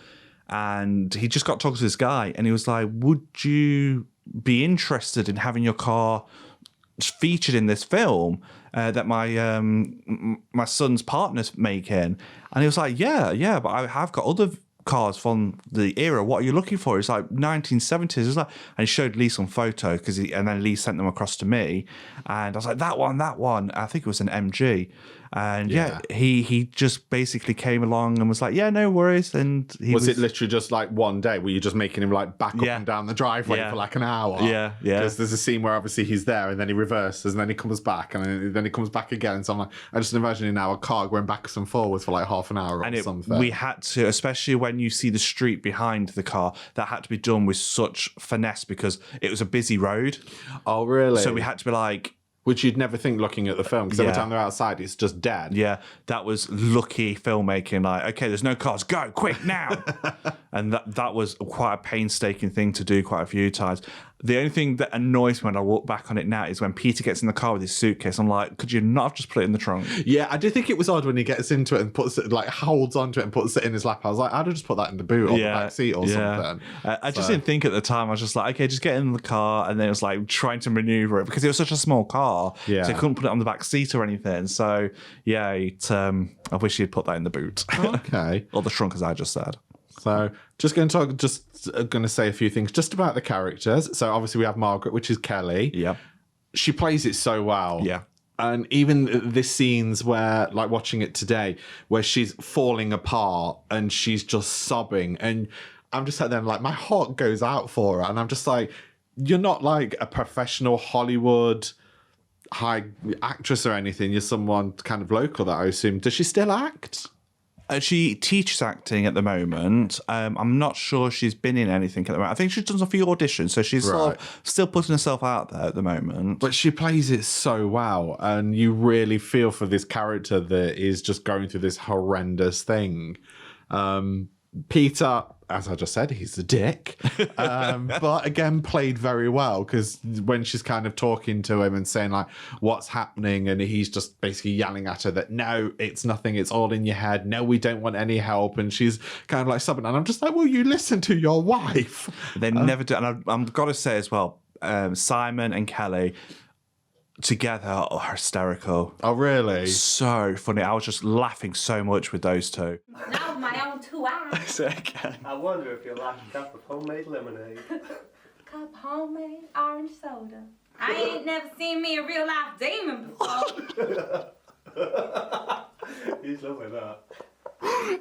And he just got talking to this guy, and he was like, would you be interested in having your car featured in this film that my son's partner's making? And he was like, yeah, but I have got other cars from the era. What are you looking for? It's like 1970s. It's like, and he showed Lee some photo and then Lee sent them across to me, and I was like, that one. I think it was an MG. And he just basically came along and was like, yeah, no worries. And was it literally just like one day? Were you just making him like back up and down the driveway for like an hour? Yeah. Because there's a scene where obviously he's there and then he reverses and then he comes back and then he comes back again. So I'm like, I just imagining now a car going backwards and forwards for like half an hour or something. We had to, especially when you see the street behind the car, that had to be done with such finesse because it was a busy road. Oh, really? So we had to be like, which you'd never think looking at the film, because every time they're outside, it's just dead. Yeah, that was lucky filmmaking. Like, okay, there's no cars, go, quick, now! And that was quite a painstaking thing to do quite a few times. The only thing that annoys me when I walk back on it now is when Peter gets in the car with his suitcase. I'm like, could you not have just put it in the trunk? Yeah, I do think it was odd when he gets into it and puts it, like, holds onto it and puts it in his lap. I was like, I'd have just put that in the boot or the back seat or something. I just didn't think at the time. I was just like, okay, just get in the car. And then it was like trying to maneuver it because it was such a small car. Yeah. So I couldn't put it on the back seat or anything. So, yeah, I wish he'd put that in the boot. Okay. Or the trunk, as I just said. So going to say a few things just about the characters. So obviously we have Margaret, which is Kelly. Yeah. She plays it so well. Yeah. And even this scenes where, like watching it today, where she's falling apart and she's just sobbing. And I'm just sat there and like, my heart goes out for her. And I'm just like, you're not like a professional Hollywood high actress or anything. You're someone kind of local that I assume. Does she still act? She teaches acting at the moment. I'm not sure she's been in anything at the moment. I think she's done a few auditions, so she's sort of still putting herself out there at the moment. But she plays it so well, and you really feel for this character that is just going through this horrendous thing. Peter, as I just said, he's a dick. But again, played very well, because when she's kind of talking to him and saying like, what's happening? And he's just basically yelling at her that, no, it's nothing. It's all in your head. No, we don't want any help. And she's kind of like sobbing. And I'm just like, well, you listen to your wife. They never do. And I've got to say as well, Simon and Kelly together are hysterical. Oh, really? So funny. I was just laughing so much with those two. Now with my own 2 eyes. Say it again. I wonder if you'll like a cup of homemade lemonade. Cup homemade orange soda. I ain't never seen me a real life demon before. He's lovely, that.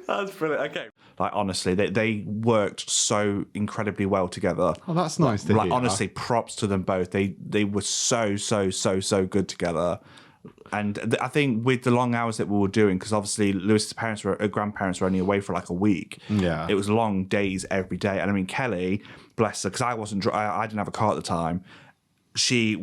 That's brilliant. Okay. Like, honestly, they worked so incredibly well together. Oh, that's nice to hear. Honestly, props to them both. They were so good together. And I think with the long hours that we were doing, because obviously Lewis's grandparents were only away for like a week. Yeah. It was long days every day. And I mean, Kelly, bless her, because I didn't have a car at the time. She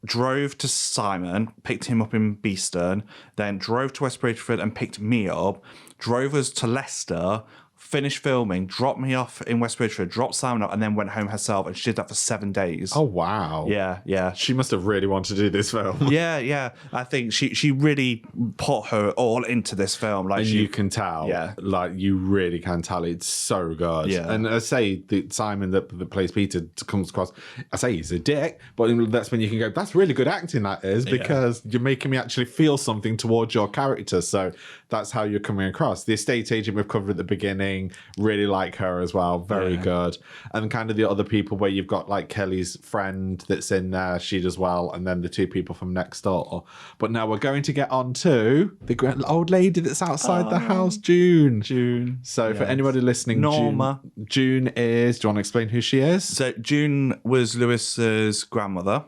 drove to Simon, picked him up in Beeston, then drove to West Bridgeford and picked me up, drove us to Leicester, finished filming, dropped me off in West Bridgeford, dropped Simon up, and then went home herself, and she did that for 7 days. Oh, wow. Yeah. She must have really wanted to do this film. Yeah. I think she really put her all into this film. Like, and you can tell. Yeah. Like, you really can tell. It's so good. Yeah. And I say that Simon that plays Peter comes across, I say he's a dick, but that's when you can go, that's really good acting, that is, because you're making me actually feel something towards your character. So that's how you're coming across. The estate agent we've covered at the beginning, really like her as well. Very good. And kind of the other people where you've got like Kelly's friend that's in there, she does well, and then the two people from next door. But now we're going to get on to the old lady that's outside the house, June. So for anybody listening, Norma. June is, do you want to explain who she is? So June was Lewis's grandmother.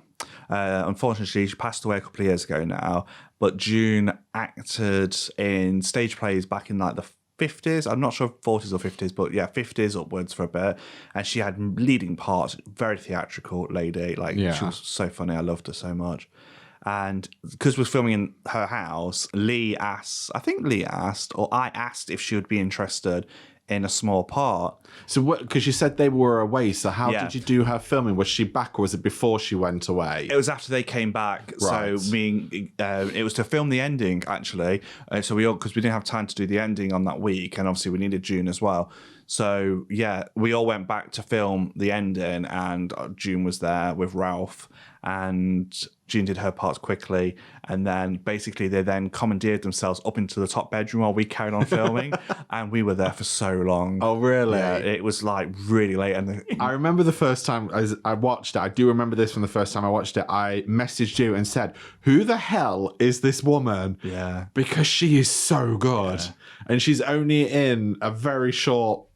Unfortunately, she passed away a couple of years ago now. But June acted in stage plays back in like the 50s. I'm not sure 40s or 50s, but yeah, 50s upwards for a bit. And she had leading parts, very theatrical lady. Like, she was so funny. I loved her so much. And because we're filming in her house, I asked if she would be interested in a small part. So because you said they were away, so how did you do her filming? Was she back or was it before she went away? It was after they came back. Right. So it was to film the ending, actually. Because we didn't have time to do the ending on that week, and obviously we needed June as well. So yeah, we all went back to film the ending, and June was there with Ralph, and June did her parts quickly, and then basically they then commandeered themselves up into the top bedroom while we carried on filming, and we were there for so long. Oh, really? Yeah, it was like really late. And I remember the first time I watched it, I do remember this from the first time I watched it, I messaged you and said, who the hell is this woman? Yeah. Because she is so good. Yeah. And she's only in a very short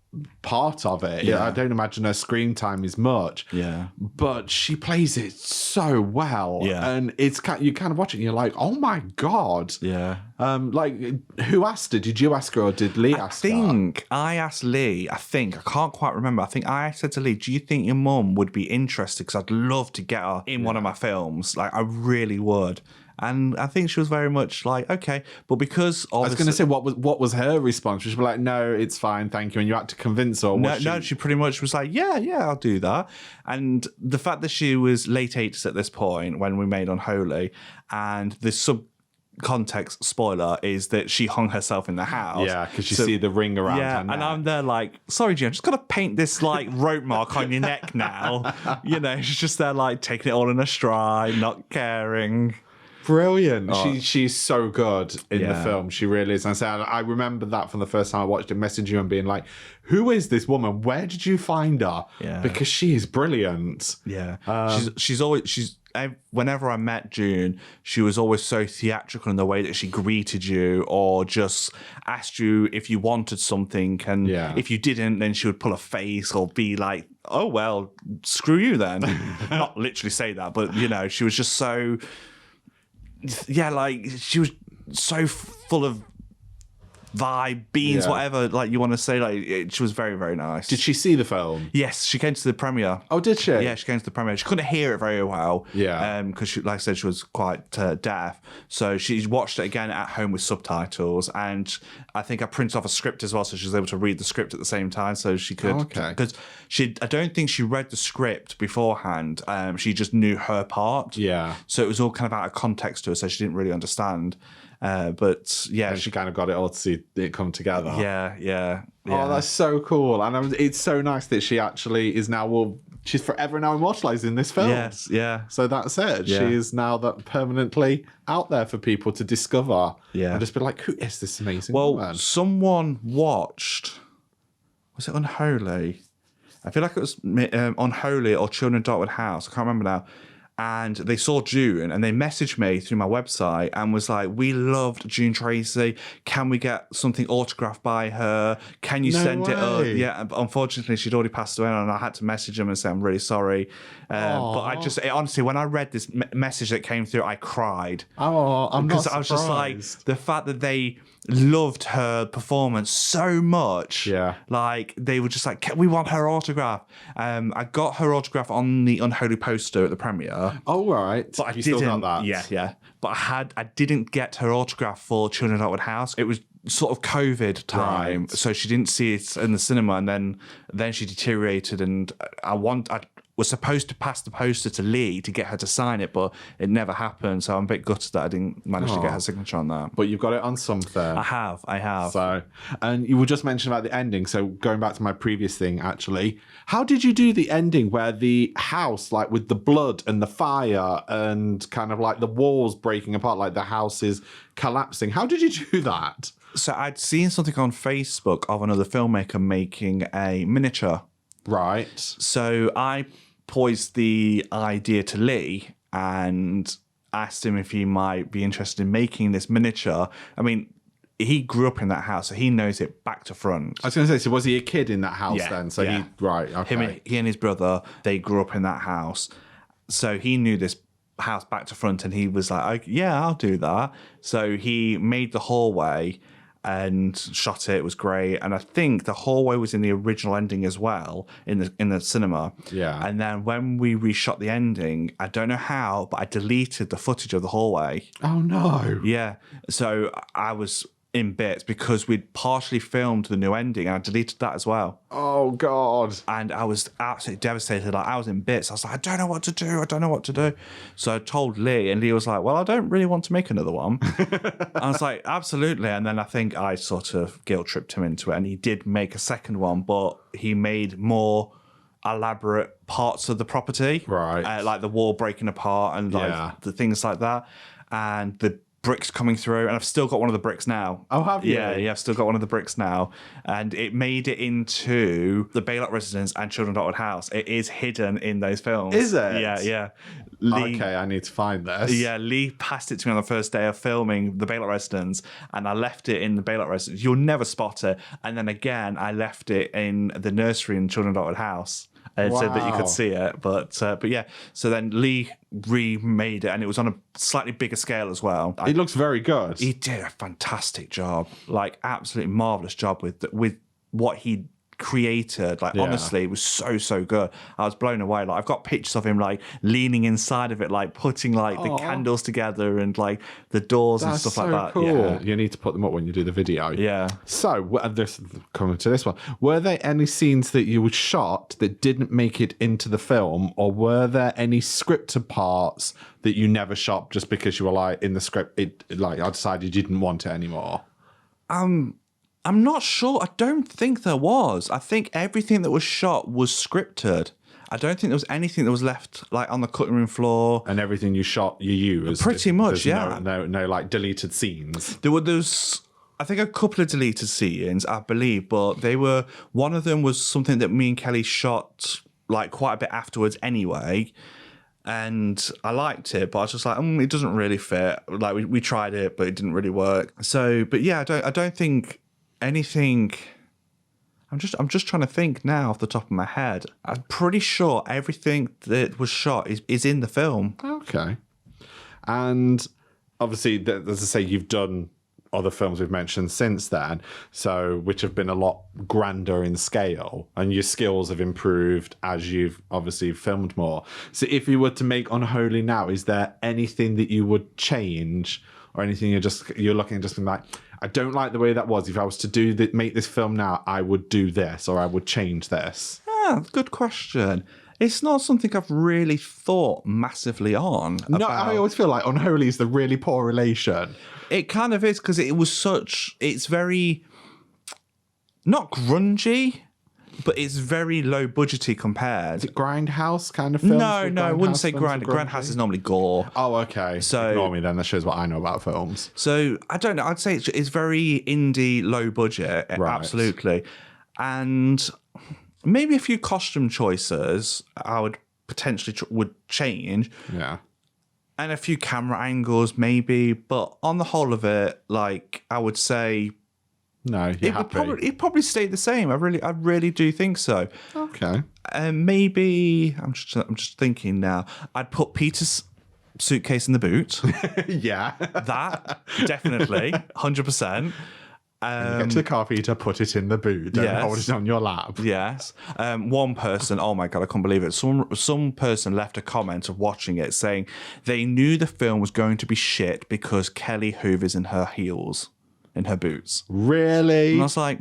part of it. Yeah. I don't imagine her screen time is much. Yeah. But she plays it so well. Yeah. And it's you kind of watch it and you're like, oh my God. Yeah. Like, who asked her? Did you ask her or did Lee ask her? I think I asked Lee. I can't quite remember. I think I said to Lee, do you think your mum would be interested? Because I'd love to get her in one of my films. Like, I really would. And I think she was very much like, okay. But because I was going to say, what was her response? She was like, no, it's fine, thank you. And you had to convince her? No, she pretty much was like, yeah, I'll do that. And the fact that she was late 80s at this point when we made Unholy, and the subcontext spoiler is that she hung herself in the house. Yeah, because you see the ring around her neck. And I'm there like, sorry, Jim, I'm just got to paint this like rope mark on your neck now. She's just there like taking it all in a stride, not caring. Brilliant. She's so good in the film. She really is. And I remember that from the first time I watched it, messaging you and being like, who is this woman? Where did you find her? Yeah. Because she is brilliant. Yeah. Whenever I met June, she was always so theatrical in the way that she greeted you or just asked you if you wanted something. And if you didn't, then she would pull a face or be like, oh, well, screw you then. Not literally say that, but, she was just so... Yeah, like she was so full of vibe, beans, Yeah. whatever like you want to say. She was very, very nice. Did she see the film? Yes, she came to the premiere. Oh, did she? Yeah, she came to the premiere. She couldn't hear it very well. Yeah. Because, like I said, she was quite deaf. So she watched it again at home with subtitles. And I think I printed off a script as well, so she was able to read the script at the same time. So she could. Oh, okay. Because I don't think she read the script beforehand. She just knew her part. Yeah. So it was all kind of out of context to her, so she didn't really understand. But yeah, And she kind of got it all to see it come together. yeah. Oh, that's so cool. And it's so nice that she actually is now, she's forever now immortalized in this film. Yes, yeah. So that's it. Yeah. She is now that permanently out there for people to discover. Yeah. And just be like, who is this amazing Well, woman? someone watched, was it Unholy? I feel like it was Unholy or Children of Darkwood House. I can't remember now. And they saw June and they messaged me through my website and was like, we loved June Tracy. Can we get something autographed by her? Can you send it up? Yeah, unfortunately, she'd already passed away and I had to message them and say, I'm really sorry. But honestly, when I read this message that came through, I cried. Oh, I'm not Because I was just like, surprised. the fact that they loved her performance so much. Yeah. Like, they were just like, we want her autograph. I got her autograph on the Unholy poster at the premiere. Oh, right. But I you didn't. still got that? Yeah. But I didn't get her autograph for Children of Darkwood House. It was sort of COVID time, Right. so she didn't see it in the cinema, and then she deteriorated. And I was supposed to pass the poster to Lee to get her to sign it, but it never happened. So I'm a bit gutted that I didn't manage to get her signature on that. But you've got it on something. I have. So, and you were just mentioning about the ending. So going back to my previous thing, actually, how did you do the ending where the house, like with the blood and the fire and kind of like the walls breaking apart, like the house is collapsing? How did you do that? So I'd seen something on Facebook of another filmmaker making a miniature. Right. So I poised the idea to Lee and asked him if he might be interested in making this miniature. I mean, he grew up in that house, so he knows it back to front. I was going to say, so was he a kid in that house then? So yeah. Right, okay. He and his brother, they grew up in that house. So he knew this house back to front, and he was like, yeah, I'll do that. So he made the hallway and shot it. It was great. And I think the hallway was in the original ending as well in the cinema. Yeah. And then when we reshot the ending, I don't know how, but I deleted the footage of the hallway. Oh, no. Yeah. So I was in bits because we'd partially filmed the new ending and I deleted that as well. Oh, God. And I was absolutely devastated. Like, I was in bits. I was like, I don't know what to do. So I told Lee, and Lee was like, well, I don't really want to make another one. I was like, absolutely. And then I think I sort of guilt-tripped him into it, and he did make a second one, but he made more elaborate parts of the property. Right. Like the wall breaking apart and like the things like that. And the bricks coming through, and I've still got one of the bricks now. Oh, have you? Yeah, I've still got one of the bricks now, and it made it into the Baylock Residence and Children of Darkwood House. It is hidden in those films. Is it? Yeah. Lee, Okay, I need to find this. yeah, Lee passed it to me on the first day of filming the Baylock Residence, and I left it in the Baylock Residence. You'll never spot it. And then again, I left it in the nursery in Children of Darkwood House. So that you Wow. could see it, but yeah. So then Lee remade it, and it was on a slightly bigger scale as well. It looks very good. He did a fantastic job, like absolutely marvelous job with what he created. Like honestly, it was so good. I was blown away. Like I've got pictures of him like leaning inside of it, like putting like the candles together and like the doors and That's stuff so like that. cool. You need to put them up when you do the video. Yeah. So, coming to this one, were there any scenes that you shot that didn't make it into the film, or were there any scripted parts that you never shot just because you were like in the script, I decided you didn't want it anymore? I'm not sure. I don't think there was. I think everything that was shot was scripted. I don't think there was anything that was left like on the cutting room floor. And everything you shot, you used. Pretty much, There's yeah. No, like deleted scenes. There's I think a couple of deleted scenes, I believe, but one of them was something that me and Kelly shot like quite a bit afterwards anyway. And I liked it, but I was just like, it doesn't really fit. Like we tried it, but it didn't really work. So, but yeah, I don't think anything. I'm just trying to think now off the top of my head. I'm pretty sure everything that was shot is in the film. Okay. And obviously, as I say, you've done other films we've mentioned since then, so which have been a lot grander in scale, and your skills have improved as you've obviously filmed more. So if you were to make Unholy now, is there anything that you would change, or anything you're looking at just being like, I don't like the way that was. If I was to make this film now, I would do this, or I would change this? Yeah, good question. It's not something I've really thought massively on. No, I always feel like Unholy is the really poor relation. It kind of is, because it's very, not grungy, but it's very low budgety compared. Is it Grindhouse kind of film? No, I wouldn't say Grindhouse is normally gore. Oh, okay. So ignore me then. That shows what I know about films. So I don't know. I'd say it's very indie, low budget, Right. absolutely, and maybe a few costume choices I would potentially would change. Yeah. And a few camera angles, maybe, but on the whole of it, like I would say, No, you're happy. it'd probably stay the same. I really do think so. Okay. Maybe I'm just thinking now. I'd put Peter's suitcase in the boot. Yeah. That definitely, 100%. Get to the car, Peter, put it in the boot. Don't Yes. hold it on your lap. Yes. One person, oh my God, I can't believe it. Some person left a comment of watching it saying they knew the film was going to be shit because Kelly hoovers in her heels, in her boots. Really? And I was like,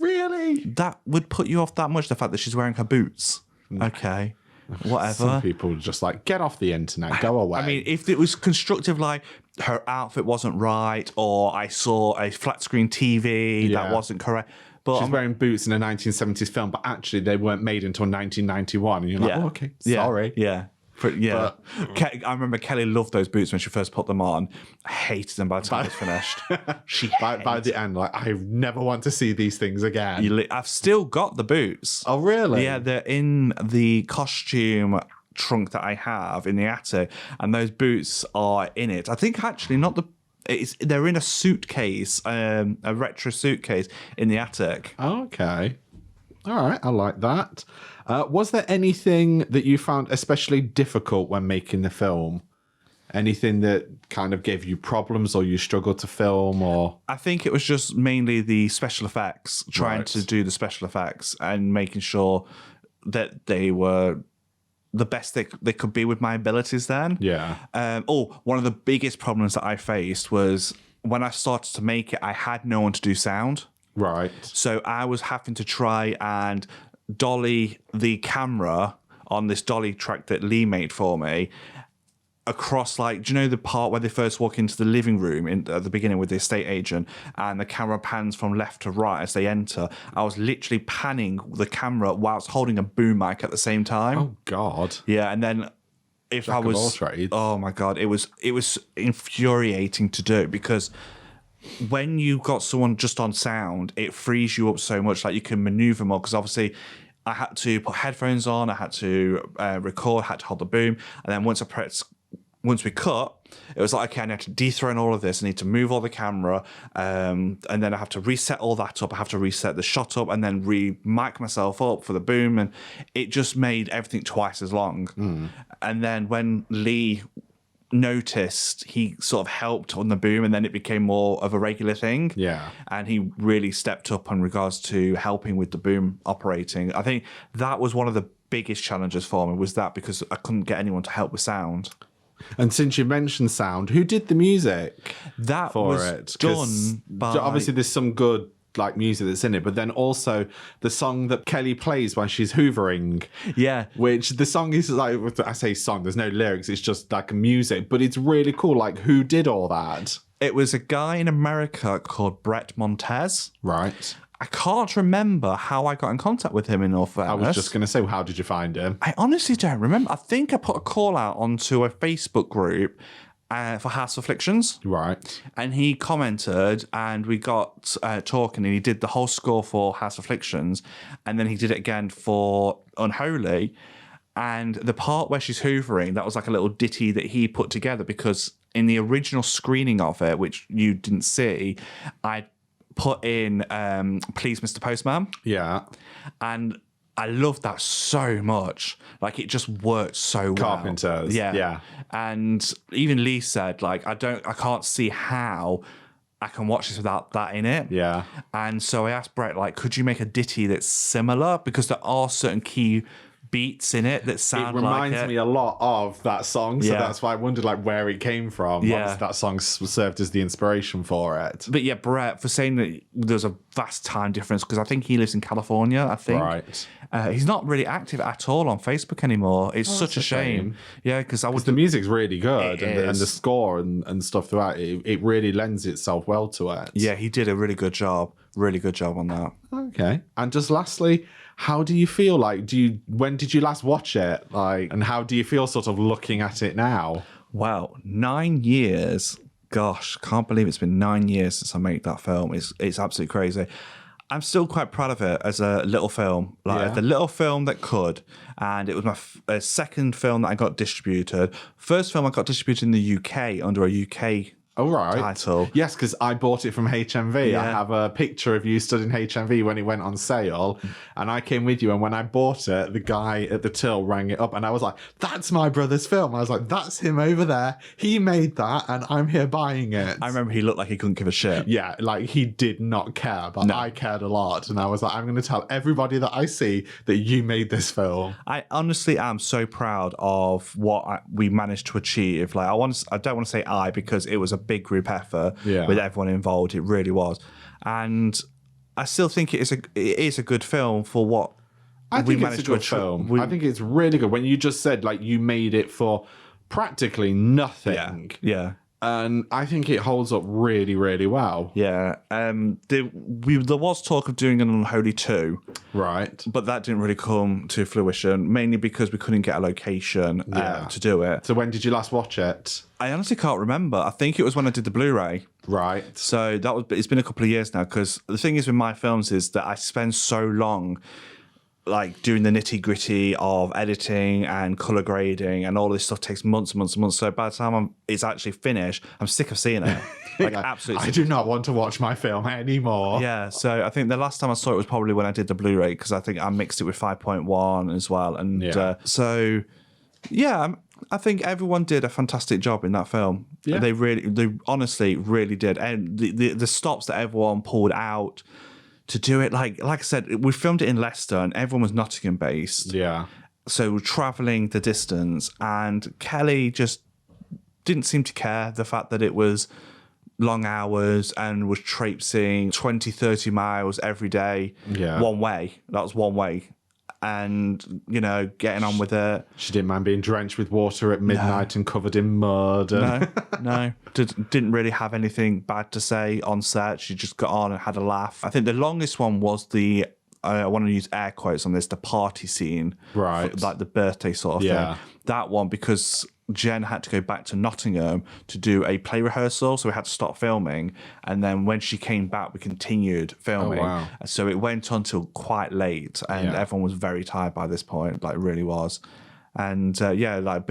Really? that would put you off that much, the fact that she's wearing her boots. Okay. Whatever. Some people are just like, get off the internet, go away. I mean, if it was constructive, like her outfit wasn't right, or I saw a flat screen TV Yeah. that wasn't correct. But she's wearing boots in a 1970s film, but actually they weren't made until 1991. And you're like, oh, okay, sorry. Yeah. I remember Kelly loved those boots when she first put them on. I hated them by the time it was finished. She By the end, like, I never want to see these things again. I've still got the boots. Oh, really? Yeah, they're in the costume trunk that I have in the attic, and those boots are in it. I think actually not they're in a suitcase, a retro suitcase in the attic. Okay. All right, I like that. Was there anything that you found especially difficult when making the film? Anything that kind of gave you problems or you struggled to film? Or I think it was just mainly the special effects, trying Right. to do the special effects and making sure that they were the best they could be with my abilities then. Yeah. One of the biggest problems that I faced was when I started to make it, I had no one to do sound. Right. So I was having to try and dolly the camera on this dolly track that Lee made for me across, like, do you know the part where they first walk into the living room at the beginning with the estate agent and the camera pans from left to right as they enter? I was literally panning the camera whilst holding a boom mic at the same time. Oh, God. Yeah, and then if Jack of all trades. oh my God, it was infuriating to do, because when you got someone just on sound, it frees you up so much. Like, you can maneuver more, because obviously I had to put headphones on, I had to record, had to hold the boom, and then once we cut, it was like, okay, I need to dethrone all of this. I need to move all the camera, and then I have to reset all that up. I have to reset the shot up, and then re-mic myself up for the boom, and it just made everything twice as long. And then when Lee noticed, he sort of helped on the boom, and then it became more of a regular thing. Yeah. And he really stepped up in regards to helping with the boom operating. I think that was one of the biggest challenges for me, was that, because I couldn't get anyone to help with sound. And since you mentioned sound, who did the music That for was it? 'Cause done by... obviously there's some good like music that's in it, but then also the song that Kelly plays when she's hoovering. Yeah. Which the song is like, I say song, there's no lyrics, it's just like music, but it's really cool. Like, who did all that? It was a guy in America called Brett Montez. Right. I can't remember how I got in contact with him, in all fairness. I was just going to say, how did you find him? I honestly don't remember. I think I put a call out onto a Facebook group for House of Afflictions. Right. And he commented, and we got talking, and he did the whole score for House of Afflictions, and then he did it again for Unholy. And the part where she's hoovering, that was like a little ditty that he put together, because in the original screening of it, which you didn't see, I put in Please Mr. Postman. Yeah. And I loved that so much. Like, it just worked so well. Carpenters. Yeah. Yeah. And even Lee said, like, I can't see how I can watch this without that in it. Yeah. And so I asked Brett, like, could you make a ditty that's similar? Because there are certain key beats in it that sound like it. It reminds me a lot of that song, so that's why I wondered like where it came from. Yeah. Obviously, that song served as the inspiration for it. But yeah, Brett, for saying that there's a vast time difference, because I think he lives in California, I think. Right. He's not really active at all on Facebook anymore. It's such a shame. Yeah, because the music's really good, and is. the score and stuff throughout it really lends itself well to it. Yeah, he did a really good job. Really good job on that. Okay. And just lastly, how do you feel? Like, when did you last watch it? Like, and how do you feel sort of looking at it now? Wow, 9 years. Gosh, can't believe it's been 9 years since I made that film. It's absolutely crazy. I'm still quite proud of it as a little film, like the little film that could. And it was my second film that I got distributed. First film I got distributed in the UK under a UK title. Yes, because I bought it from HMV. Yeah. I have a picture of you stood in HMV when it went on sale, and I came with you. And when I bought it, the guy at the till rang it up, and I was like, "That's my brother's film." I was like, "That's him over there. He made that, and I'm here buying it." I remember he looked like he couldn't give a shit. Yeah, like he did not care, but I cared a lot, and I was like, "I'm going to tell everybody that I see that you made this film." I honestly am so proud of what we managed to achieve. Like, I don't want to say because it was a big group effort with everyone involved. It really was, and I still think it is a good film for what we managed to achieve. I think it's really good. When you just said like you made it for practically nothing, yeah. And I think it holds up really, really well. Yeah. There was talk of doing an Unholy 2. Right. But that didn't really come to fruition, mainly because we couldn't get a location to do it. So when did you last watch it? I honestly can't remember. I think it was when I did the Blu-ray. Right. So it's been a couple of years now, because the thing is with my films is that I spend so long like doing the nitty gritty of editing and color grading, and all this stuff takes months and months and months. So by the time it's actually finished, I'm sick of seeing it. Like absolutely. I do not want to watch my film anymore. Yeah. So I think the last time I saw it was probably when I did the Blu-ray, because I think I mixed it with 5.1 as well. And I think everyone did a fantastic job in that film. Yeah. They honestly really did. And the stops that everyone pulled out to do it, like I said, we filmed it in Leicester and everyone was Nottingham based. Yeah. So we're traveling the distance, and Kelly just didn't seem to care the fact that it was long hours and was traipsing 20, 30 miles every day. Yeah. One way. That was one way. And, getting on with it. She didn't mind being drenched with water at midnight and covered in mud. No. Didn't really have anything bad to say on set. She just got on and had a laugh. I think the longest one was I want to use air quotes on this, the party scene. Right. Like the birthday sort of thing. That one, because Jen had to go back to Nottingham to do a play rehearsal, so we had to stop filming. And then when she came back, we continued filming. Oh, wow. So it went on till quite late, and everyone was very tired by this point, like really was. And like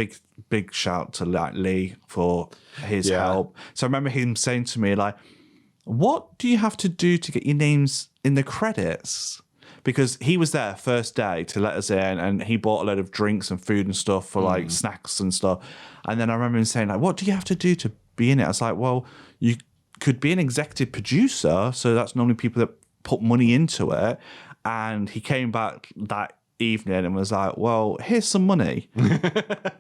big shout to like Lee for his help. So I remember him saying to me, like, "What do you have to do to get your names in the credits?" Because he was there first day to let us in, and he bought a load of drinks and food and stuff for like snacks and stuff. And then I remember him saying, like, "What do you have to do to be in it?" I was like, "Well, you could be an executive producer, so that's normally people that put money into it." And he came back that evening and was like, "Well, here's some money."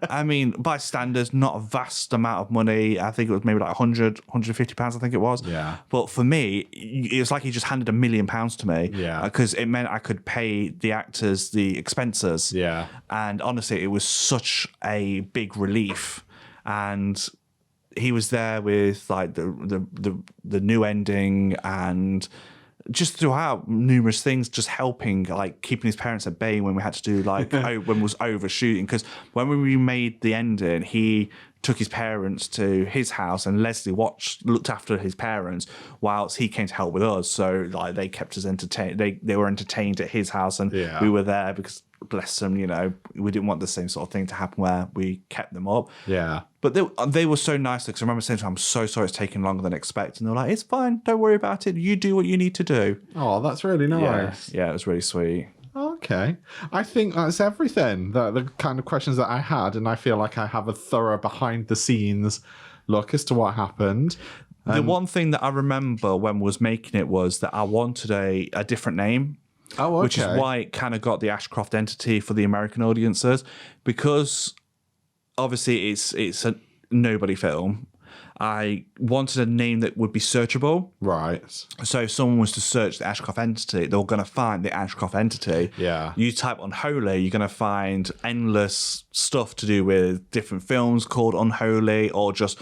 I mean, by standards, not a vast amount of money. I think it was maybe like 100, 150 pounds, I think it was. Yeah. But for me, it was like he just handed £1 million to me. Yeah. Because it meant I could pay the actors the expenses. Yeah. And honestly, it was such a big relief. And he was there with like the new ending, and just throughout numerous things, just helping, like keeping his parents at bay when we had to do like when was overshooting. Because when we remade the ending, he took his parents to his house, and Leslie looked after his parents whilst he came to help with us. So like they kept us entertained. They were entertained at his house, and we were there because, bless them, we didn't want the same sort of thing to happen where we kept them up. Yeah. But they were so nice, because I remember saying to them, "I'm so sorry it's taking longer than expected." And they were like, "It's fine, don't worry about it. You do what you need to do." Oh, that's really nice. Yeah, it was really sweet. Okay. I think that's everything. The kind of questions that I had, and I feel like I have a thorough behind the scenes look as to what happened. The one thing that I remember when was making it was that I wanted a different name. Oh, okay. Which is why it kind of got the Ashcroft entity for the American audiences, because obviously it's a nobody film. I wanted a name that would be searchable. Right. So if someone was to search the Ashcroft entity, they were going to find the Ashcroft entity. Yeah. You type Unholy, you're going to find endless stuff to do with different films called Unholy, or just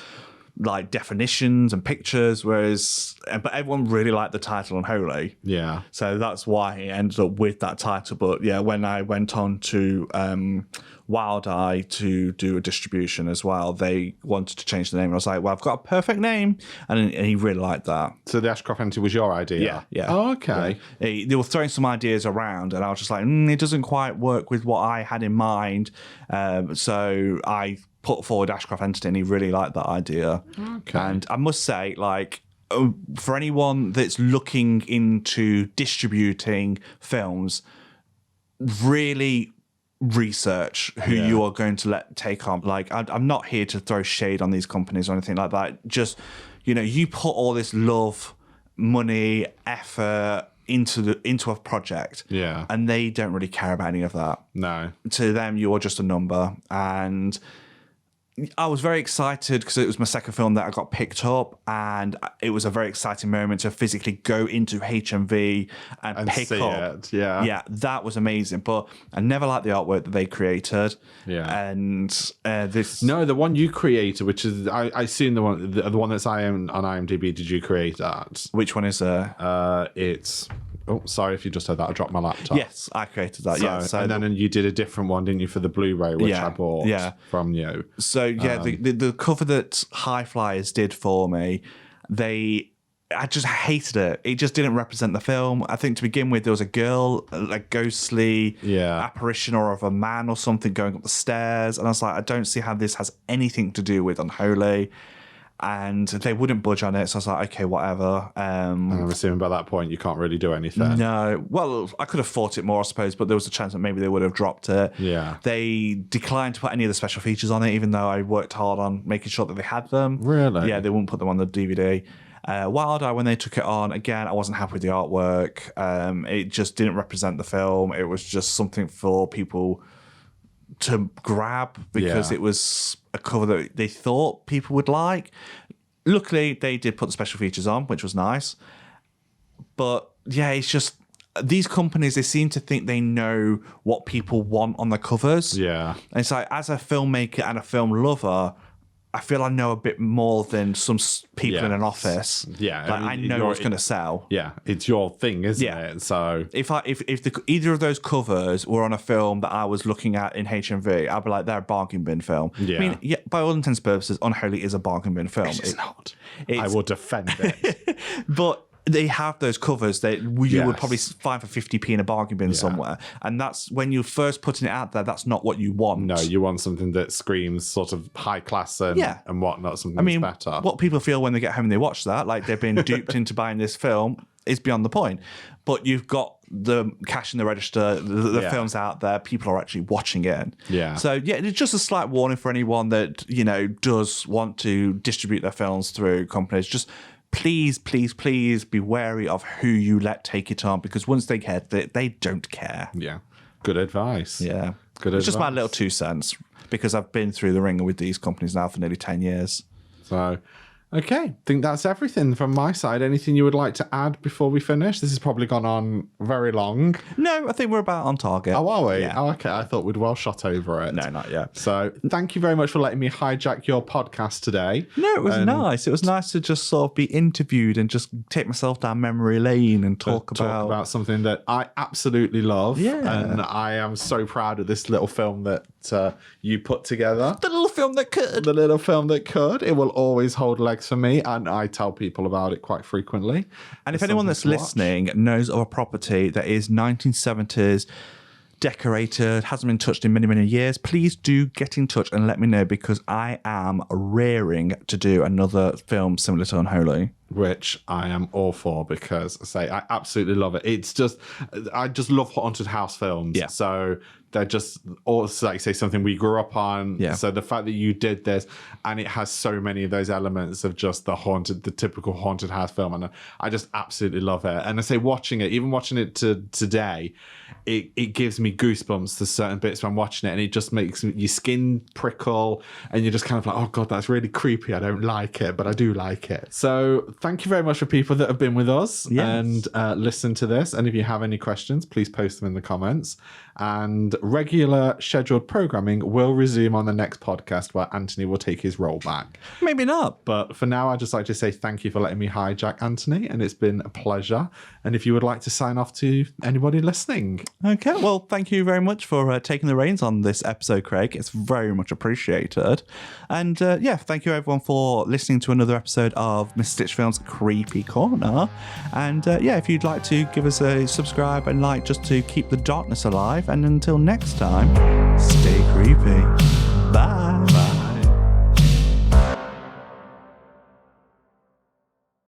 like definitions and pictures, but everyone really liked the title Unholy. Yeah. So that's why it ended up with that title. But yeah, when I went on to Wild Eye to do a distribution as well, they wanted to change the name. And I was like, well, I've got a perfect name. And he really liked that. So the Ashcroft entity was your idea? Yeah. Oh, okay. Yeah. They were throwing some ideas around, and I was just like, it doesn't quite work with what I had in mind. So I put forward Ashcroft entity, and he really liked that idea. Okay. And I must say, like, for anyone that's looking into distributing films, really research who you are going to let take on. Like, I'm not here to throw shade on these companies or anything like that. Just, you put all this love, money, effort into a project, and they don't really care about any of that. No. To them, you're just a number. And I was very excited because it was my second film that I got picked up, and it was a very exciting moment to physically go into HMV and pick see up. it. Yeah, that was amazing. But I never liked the artwork that they created. Yeah, and the one you created, which is I seen the one that's on IMDb. Did you create that? Which one is there? It's. Oh, sorry if you just heard that. I dropped my laptop. Yes, I created that. So, and then you did a different one, didn't you, for the Blu-ray, which I bought from you. So the cover that High Flyers did for me, I just hated it. It just didn't represent the film. I think to begin with, there was a girl, a ghostly apparition or of a man or something going up the stairs, and I was like, I don't see how this has anything to do with Unholy. And they wouldn't budge on it, so I was like, okay, whatever. And I'm assuming by that point you can't really do anything. No. Well, I could have fought it more, I suppose, but there was a chance that maybe they would have dropped it. Yeah. They declined to put any of the special features on it, even though I worked hard on making sure that they had them. Really? Yeah, they wouldn't put them on the DVD. Wild Eye, when they took it on, again, I wasn't happy with the artwork. It just didn't represent the film. It was just something for people to grab because it was a cover that they thought people would like. Luckily, they did put the special features on, which was nice. But yeah, it's just these companies, they seem to think they know what people want on the covers. Yeah. And it's like, as a filmmaker and a film lover, I feel I know a bit more than some people in an office. Yeah, like, I know what's going to sell. Yeah, it's your thing, isn't it? So if either of those covers were on a film that I was looking at in HMV, I'd be like, they're a bargain bin film. Yeah. I mean, by all intents and purposes, Unholy is a bargain bin film. It's not. I will defend it. But they have those covers that you would probably find for 50p in a bargain bin somewhere. And that's when you're first putting it out there, that's not what you want. No, you want something that screams sort of high class and whatnot, something that's better. What people feel when they get home and they watch that, like they've been duped into buying this film, is beyond the point. But you've got the cash in the register, the film's out there, people are actually watching it. Yeah. So yeah, it's just a slight warning for anyone that, does want to distribute their films through companies. Just please be wary of who you let take it on, because once they get it, they don't care. Yeah. Good advice. Yeah. Good It's advice. just my little 2 cents, because I've been through the ringer with these companies now for nearly 10 years. So, okay. I think that's everything from my side. Anything you would like to add before we finish? This has probably gone on very long. No, I think we're about on target. Oh, are we? Yeah. Oh, okay. I thought we'd well shot over it. No, not yet. So thank you very much for letting me hijack your podcast today. No, it was nice. It was nice to just sort of be interviewed and just take myself down memory lane and talk about something that I absolutely love. Yeah. And I am so proud of this little film that you put together. the little film that could. The little film that could. It will always hold legs for me, and I tell people about it quite frequently. And if anyone that's listening knows of a property that is 1970s, decorated, hasn't been touched in many, many years, please do get in touch and let me know, because I am raring to do another film similar to Unholy. Which I am all for, because I absolutely love it. It's just, I just love haunted house films. Yeah. So they're just also, like, say, something we grew up on. Yeah. So the fact that you did this, and it has so many of those elements of just the typical haunted house film, and I just absolutely love it. And I say, even watching it today, it gives me goosebumps to certain bits when I'm watching it, and it just makes your skin prickle, and you're just kind of like, oh god, that's really creepy. I don't like it, but I do like it. So thank you very much for people that have been with us and listened to this. And if you have any questions, please post them in the comments. And regular scheduled programming will resume on the next podcast, where Anthony will take his role back. Maybe not. But for now, I'd just like to say thank you for letting me hijack Anthony, and it's been a pleasure. And if you would like to sign off to anybody listening. Okay, well, thank you very much for taking the reins on this episode, Craig. It's very much appreciated. And thank you everyone for listening to another episode of Mr. Stitch Films Creepy Corner. And if you'd like to give us a subscribe and like, just to keep the darkness alive. And until next time, stay creepy.